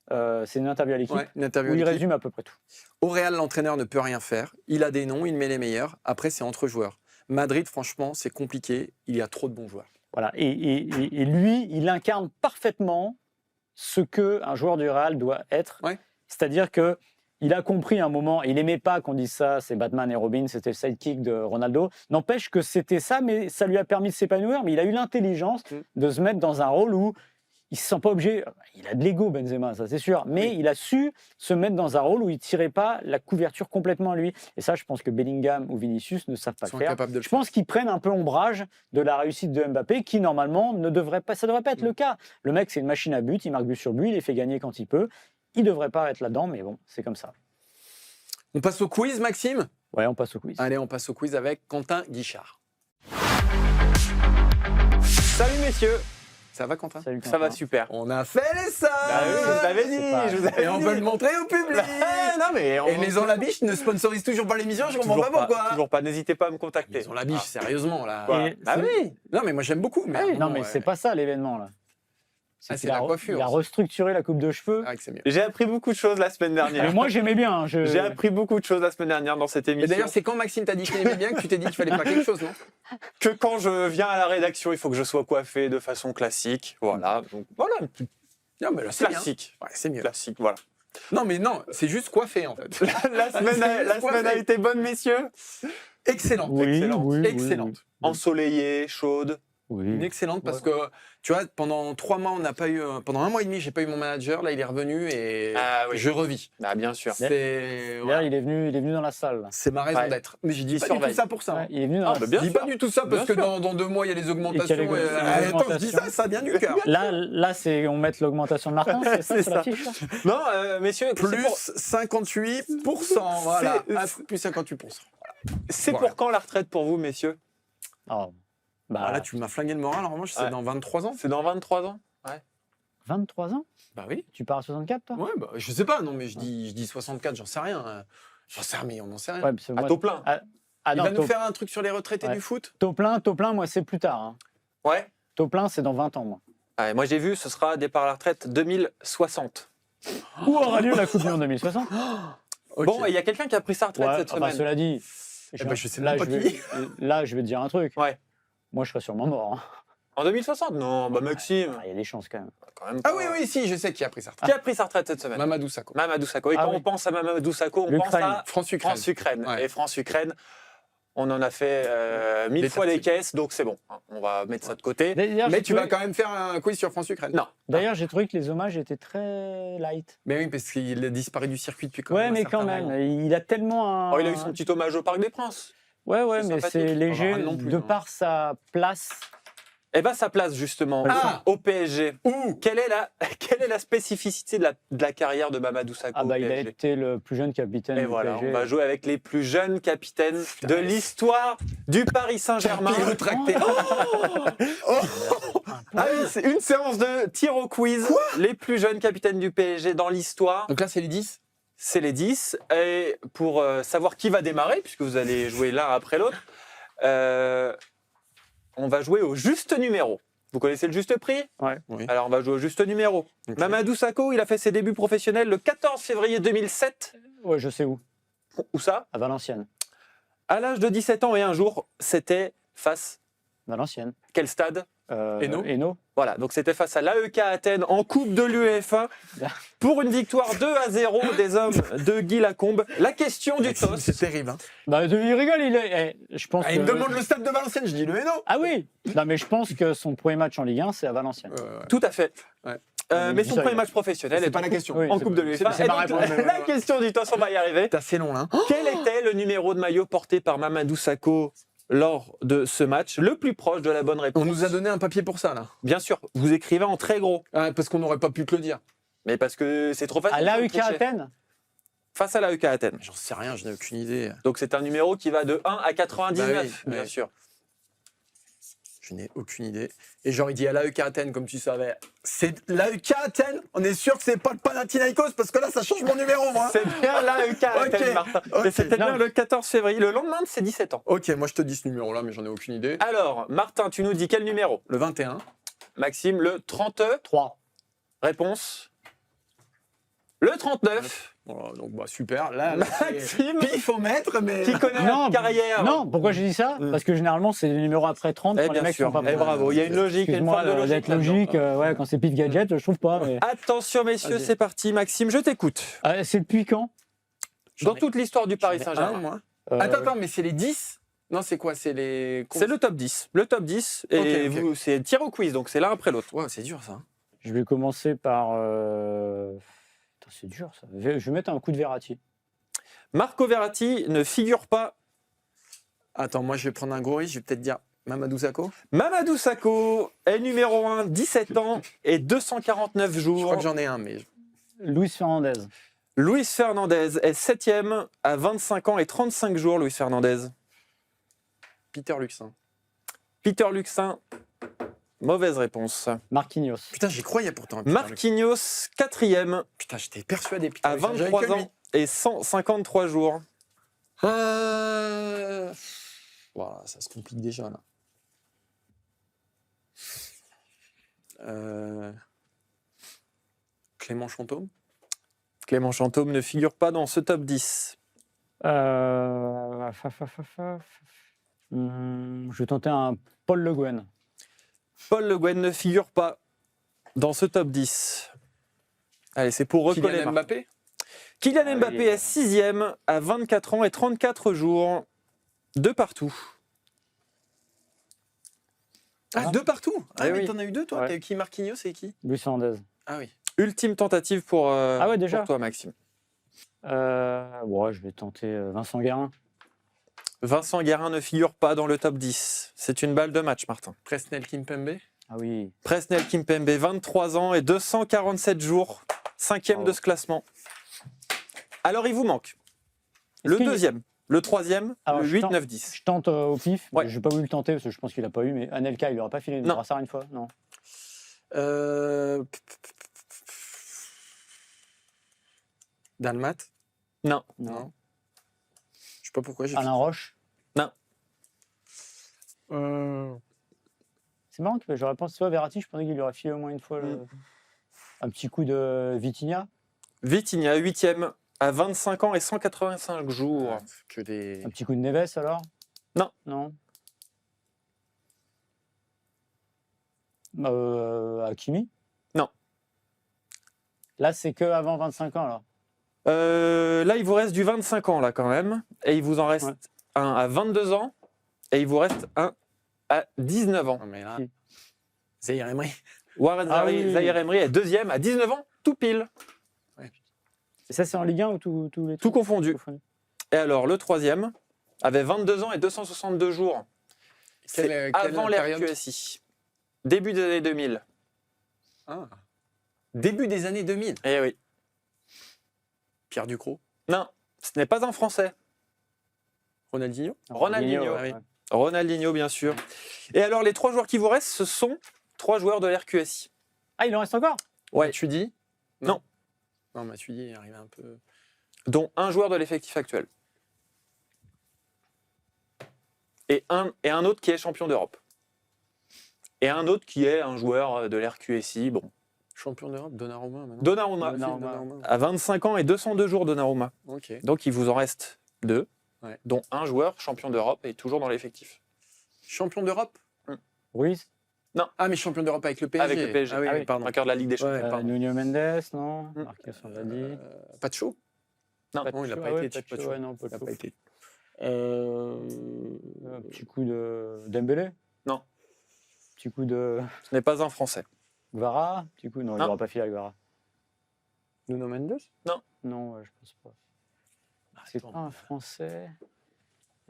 C'est une interview à l'équipe où il résume à peu près tout. Au Real, l'entraîneur ne peut rien faire. Il a des noms, il met les meilleurs. Après, c'est entre joueurs. Madrid, franchement, c'est compliqué. Il y a trop de bons joueurs. Voilà. Et lui, il incarne parfaitement ce qu'un joueur du Real doit être. C'est-à-dire qu'il a compris un moment, il n'aimait pas qu'on dise ça, c'est Batman et Robin, c'était le sidekick de Ronaldo. N'empêche que c'était ça, mais ça lui a permis de s'épanouir. Mais il a eu l'intelligence de se mettre dans un rôle où il se sent pas obligé. Il a de l'ego, Benzema, ça c'est sûr. Mais il a su se mettre dans un rôle où il tirait pas la couverture complètement à lui. Et ça, je pense que Bellingham ou Vinicius ne savent pas le faire. Je pense qu'ils prennent un peu ombrage de la réussite de Mbappé, qui normalement ne devrait pas. Ça devrait pas être le cas. Le mec, c'est une machine à but. Il marque but sur but. Il les fait gagner quand il peut. Il devrait pas être là-dedans, mais bon, c'est comme ça. On passe au quiz, Maxime ? Ouais, on passe au quiz. Allez, on passe au quiz avec Quentin Guichard. Salut messieurs. Ça va, Quentin ? Salut, Quentin. Ça va super. On a fait les salles. Bah oui, je vous l'avais dit. Et on peut le montrer au public. Non, mais Et Maison La Biche ne sponsorise toujours pas l'émission, je comprends pas pourquoi. Toujours pas, n'hésitez pas à me contacter. Maison La Biche, sérieusement, là. Ah oui. Non, mais moi j'aime beaucoup. Mais non, mais c'est pas ça l'événement, là. C'est la coiffure. Il a restructuré la coupe de cheveux. Ah, c'est mieux. J'ai appris beaucoup de choses la semaine dernière. Mais moi, j'aimais bien. J'ai appris beaucoup de choses la semaine dernière dans cette Et émission. d'ailleurs, c'est quand Maxime t'a dit qu'il aimait bien que tu t'es dit qu'il fallait faire quelque chose, non ? Que quand je viens à la rédaction, il faut que je sois coiffé de façon classique. Voilà. Donc voilà, Non, mais là, c'est classique. bien. Ouais, c'est mieux. Classique, voilà. Non, mais non, c'est juste coiffé en fait. La semaine a été bonne, messieurs. Excellente. Oui, Excellente. oui, Excellente. oui. Ensoleillée, chaude. Une Oui. excellente parce que tu vois, pendant 3 mois, on n'a pas eu. Pendant 1 mois et demi, j'ai pas eu mon manager. Là, il est revenu et je revis. Ah, bien sûr. C'est Là, il est venu dans la salle. Là. c'est ma raison Ouais. d'être. Mais je dis Il pas du tout surveille. ça pour ça. Ouais, hein. il est venu dans la bah, salle. bien Je dis sûr. pas du tout ça parce Bien que sûr. dans 2 mois, il y a les augmentations. Et qu'il y a les Attends, je dis augmentations. ça vient du cœur. Là c'est on met l'augmentation de Martin, c'est ça, C'est c'est ça. l'affiche, là Non, messieurs, Plus 58%. Voilà. C'est- Ah, plus 58%. c'est Voilà. pour quand la retraite pour vous, messieurs? Oh. Bah, Ah, là, tu m'as flingué le moral. En revanche, c'est Ouais. dans 23 ans. C'est dans 23 ans? 23 ans. Bah oui. Tu pars à 64, toi? Ouais, bah, je sais pas. Non, mais je dis 64, j'en sais rien. J'en sais rien, mais on n'en sait rien. Ouais, parce que À moi- taux plein. Ah Il non, va nous faire un truc sur les retraités Ouais. du foot. taux plein, moi c'est plus tard. Hein. Ouais. Taux plein, c'est dans 20 ans, moi. Ouais, moi j'ai vu, ce sera départ à la retraite 2060. Où aura lieu la Coupe du Monde 2060? Ok. Bon, et il y a quelqu'un qui a pris sa retraite Ouais, cette enfin, semaine. cela dit, ben, je sais là, même pas là, je vais te dire un truc. Ouais. Moi, je serais sûrement mort. Hein. En 2060? Non, bah Maxime. Ah, il y a des chances quand même. Quand même Ah pas. oui, oui, si, je sais qui a pris sa retraite. Qui a pris sa retraite cette semaine? Mamadou Sakho. Mamadou Sakho. Et Ah quand oui. on pense à Mamadou Sakho, on pense L'Ukraine. à France-Ukraine. France-Ukraine. Ouais. Et France-Ukraine, on en a fait 1000 Des fois des tartines. caisses, donc c'est bon. On va mettre ça de côté. D'ailleurs, Mais j'ai tu vas trouvé- quand même faire un quiz sur France-Ukraine. Non. D'ailleurs, j'ai trouvé que les hommages étaient très light. Mais oui, parce qu'il a disparu du circuit depuis quand Ouais, même. mais quand même, il a tellement un. Oh, il a eu son petit hommage au Parc des Princes. Ouais, C'est mais sympathique. c'est léger Pas non plus, de hein. par sa place. Eh bien, sa place justement Ah. au PSG. Ouh. Quelle est la spécificité de la carrière de Mamadou Sakho Ah bah, au il a PSG? été le plus jeune capitaine Et du voilà, PSG. on va jouer avec les plus jeunes capitaines de l'histoire du Paris Saint-Germain. Puis retracté. Ah oui, c'est une séance de tir au quiz. Les plus jeunes capitaines du PSG dans l'histoire, Donc là, c'est les 10. c'est les 10. Et pour savoir qui va démarrer, puisque vous allez jouer l'un après l'autre, on va jouer au juste numéro. Vous connaissez le juste prix? Ouais. Oui. Alors on va jouer au juste numéro. Ok. Mamadou Sakho, il a fait ses débuts professionnels le 14 février 2007. Ouais, je sais où. Où ça? À Valenciennes. À l'âge de 17 ans et un jour, c'était face... Valenciennes. Quel stade? Hainaut. Hainaut. Voilà, donc c'était face à l'AEK Athènes en Coupe de l'UEFA pour une victoire 2-0 des hommes de Guy Lacombe. La question du toss. C'est terrible. Hein. Bah, il rigole, je pense Ah, il me que- demande le stade de Valenciennes, je dis le Hainaut. Ah oui. Non, mais je pense que son premier match en Ligue 1, c'est à Valenciennes. Tout à fait. Ouais. Mais son Ça, premier il- match professionnel C'est est pas la question. Oui. en c'est Coupe pas- de l'UEFA. c'est Et ma donc, réponse, mais la question du toss, on va y arriver. C'est assez long là. Quel était le numéro de maillot porté par Mamadou Sakho lors de ce match, le plus proche de la bonne réponse? On nous a donné un papier pour ça là. Bien sûr, vous écrivez en très gros, Ah, parce qu'on n'aurait pas pu te le dire. mais parce que c'est trop facile. À l'AEK de tricher. Athènes. Face à l'AEK Athènes. J'en sais rien, je n'ai aucune idée. Donc c'est un numéro qui va de 1 à 99, Bah oui, bien ouais. sûr. Je n'ai aucune idée. Et j'aurais dit à l'AEK Athènes, comme tu savais. C'est l'AEK Athènes. On est sûr que c'est pas le Panathinaikos parce que là, ça change mon numéro, moi. C'est bien l'AEK Athènes, Ok, Martin. ok. Et c'était bien Non. le 14 février, le lendemain de ses 17 ans. Ok, moi je te dis ce numéro-là, mais j'en ai aucune idée. Alors, Martin, tu nous dis quel numéro? Le 21. Maxime, le 30. 3. Réponse? Le 39. Voilà, donc bah super. Là, Maxime, pifomètre, mais. qui connaît Non, la carrière. Non, pourquoi j'ai dit ça? Parce que généralement, c'est les numéros après 30 Eh quand les bien mecs sûr, sont pas eh prêts. bravo, il y a une logique, il y a une Excuse-moi forme de logique d'être là-dedans. logique. Ouais, quand c'est pif gadget, je trouve pas. Mais... Attention, messieurs, Vas-y. c'est parti. Maxime, je t'écoute. Ah, c'est depuis quand? Dans toute l'histoire du Paris J'en ai un, Saint-Germain. moi. Euh, Attends, mais c'est les 10? Non, c'est quoi? C'est les. C'est le top 10. Le top 10. Et Ok, ok. c'est tir au quiz, donc c'est l'un après l'autre. Ouais, c'est dur ça. Je vais commencer par... Putain, c'est dur ça. Je vais mettre un coup de Verratti. Marco Verratti ne figure pas. Attends, moi je vais prendre un gros risque, je vais peut-être dire Mamadou Sakho. Mamadou Sakho est numéro 1, 17 ans et 249 jours. Je crois que j'en ai un, mais... Luis Fernandez. Luis Fernandez est 7e à 25 ans et 35 jours, Luis Fernandez. Peter Luxin. Peter Luxin, mauvaise réponse. Marquinhos. Putain, j'y croyais pourtant. Peter Marquinhos, 4e, Putain, j'étais persuadé. à 23 ans et 153 jours. Voilà, ça se complique déjà là. Clément Chantôme. Clément Chantôme ne figure pas dans ce top 10. Je vais tenter un Paul Le Guen. Paul Le Guen ne figure pas dans ce top 10. Allez, c'est pour recoller. Kylian Mbappé. Kylian Mbappé est 6e à 24 ans et 34 jours. De partout. Ah, deux partout. Ah, mais oui. t'en as eu deux, toi. Ouais. T'as eu qui, Marquinhos et qui? Luis Fernandez. Ah oui. Ultime tentative pour, déjà pour toi, Maxime. Je vais tenter Vincent Guérin. Vincent Guérin ne figure pas dans le top 10. C'est une balle de match, Martin. Presnel Kimpembe. Ah oui. Presnel Kimpembe, 23 ans et 247 jours. 5e de ce classement. Alors, il vous manque le qu'il y a- deuxième, le troisième, Alors, le je 8, tente- 9, 10. Je tente au pif. Ouais. Je n'ai pas voulu le tenter parce que je pense qu'il n'a pas eu, mais Anelka, il n'aura pas filé le Non. brassard une fois? Non. Dalmat. Non. Non. Je sais pas pourquoi j'ai Alain Roche. C'est marrant que j'aurais pensé à Verratti, je pensais qu'il lui aurait filé au moins une fois un petit coup de Vitinha. Vitinha, 8e à 25 ans et 185 jours. que des. Un petit coup de Neves alors? Non. Non. Hakimi? Non. Là, c'est que avant 25 ans alors. Là, il vous reste du 25 ans, là, quand même. Et il vous en reste un à 22 ans. Et il vous reste un à 19 ans. Non, mais là. Qui? Zaïre Emery. Warren Ah oui. Zaïre Emery est 2e à 19 ans, tout pile. Et ça, c'est en Ligue 1 ou tous les Tout confondu. Et alors, le 3e avait 22 ans et 262 jours. C'est Quelle avant l'ère période? QSI. Début des années 2000. Ah. Début des années 2000. Eh oui. Pierre Ducrot. Non, ce n'est pas un Français. Ronaldinho. Ronaldinho, oui. Ronaldinho, bien sûr. Et alors, les 3 joueurs qui vous restent, ce sont 3 joueurs de l'ère QSI. Ah, il en reste encore? Ouais. Tu dis? Non. Non, Matuidi est arrivé un peu. Dont un joueur de l'effectif actuel. Et un autre qui est champion d'Europe. Et un autre qui est un joueur de l'ère QSI. Bon. Champion d'Europe, Donnarumma maintenant. Donnarumma. Donnarumma. À 25 ans et 202 jours, Donnarumma. Ok. Donc, il vous en reste 2, Ouais. dont un joueur champion d'Europe et toujours dans l'effectif. Champion d'Europe. Ruiz? Ah, mais champion d'Europe avec le PSG. Avec le PSG. Ah oui, Ah oui, pardon. vainqueur de la Ligue des Champions. Ouais, pardon. Nuno Mendes, non? Marquez, on l'a dit. Pas de chaud. Non, non, il n'a pas été. Pas de chaud, ouais, non, pas Il n'a de pas chaud. été. Un petit coup de Dembélé? Non. Petit coup de Ce n'est pas un Français. Guevara? Petit coup, non, il Non. n'aura pas filé à Guevara. Nuno Mendes. Non, je pense pas. C'est pas un Français.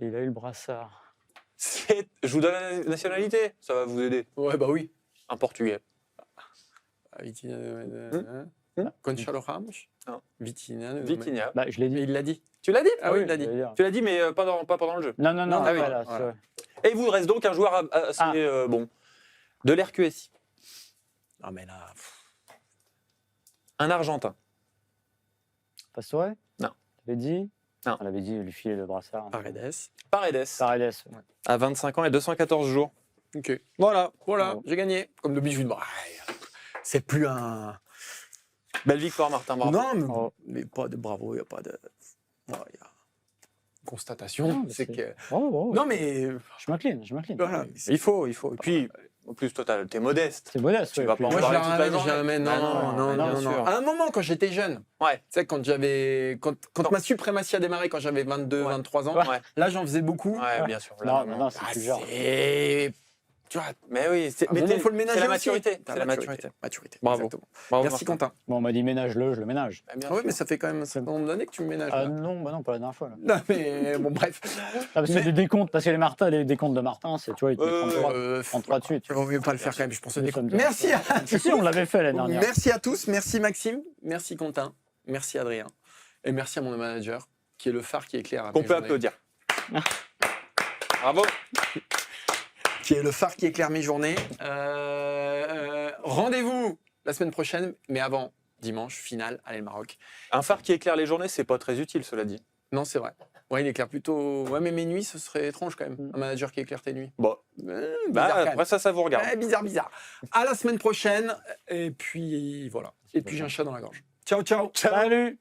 Et il a eu le brassard. Je vous donne la nationalité, ça va vous aider. Ouais, bah oui. Un Portugais. Vitinha. Hmm Gonçalo Ramos. Non. Vitinha. Vitinha. Bah, je l'ai Mais dit. il l'a dit. Tu l'as dit? Ah oui, il l'a dit. j'allais dire. Tu l'as dit, mais pas pendant le jeu. Non, non, non, Ah oui, après, là, voilà. c'est- Et il vous reste donc un joueur assez bon de l'ère QSI. Non, mais là. Un Argentin. Pastore? Non. T'avais dit? Non. On avait dit lui filer le brassard. Paredes. Paredes. Paredes. Ouais. À 25 ans et 214 jours. Ok. Voilà. Voilà, Bravo. j'ai gagné. Comme d'habitude. C'est plus un. Belle victoire, Martin. Bravo. Non, mais, Bravo. mais pas de bravo, il n'y a pas de. Ouais, y a... Constatation, Non, mais c'est c'est- que. Bravo, bravo. Non, mais. Je m'incline, je m'incline. Voilà. Il faut. Et puis, en plus, toi, t'es modeste. C'est modeste. Tu ouais, vas puis- pas en Moi, je parler la toute la ramène journée. jamais. Non, Ah non, non, bien non, sûr. À un moment, quand j'étais jeune, Ouais. tu sais, quand ma suprématie a démarré, quand j'avais 22, Ouais. 23 ans, Ouais. là, j'en faisais beaucoup. Ouais, bien sûr. Non, Là, mais non, c'est Ah, plus genre. Tu vois, Mais oui, il faut le ménager c'est la aussi. maturité. T'as C'est la maturité. Bravo. Exactement. Merci Martin. Quentin. Bon, on m'a dit ménage-le, je le ménage. Oui, mais ça fait quand même un certain nombre d'années que tu me ménages. Ah là. non, bah non, pas la dernière fois. Là. Non, mais bon, bref. Ah, parce que les décomptes, parce que les décomptes de Martin, c'est, tu vois, il te met 33 dessus. Il vaut mieux pas le faire quand même, je pense. Nous sommes Merci à Si, on l'avait fait l'année dernière. Merci à tous, merci Maxime, merci Quentin, merci Adrien, et merci à mon manager, qui est le phare qui éclaire. Qu'on peut applaudir. Bravo. Qui est le phare qui éclaire mes journées. Rendez-vous la semaine prochaine, mais avant, dimanche, finale, allez le Maroc. Un phare qui éclaire les journées, c'est pas très utile, cela dit. Non, c'est vrai. Ouais, il éclaire plutôt. Ouais, mais mes nuits, ce serait étrange quand même. Un manager qui éclaire tes nuits. Bon. Bizarre, quand même. Après ça vous regarde. Ouais, bizarre. À la semaine prochaine. Et puis voilà. Et puis j'ai un chat dans la gorge. Ciao. Salut!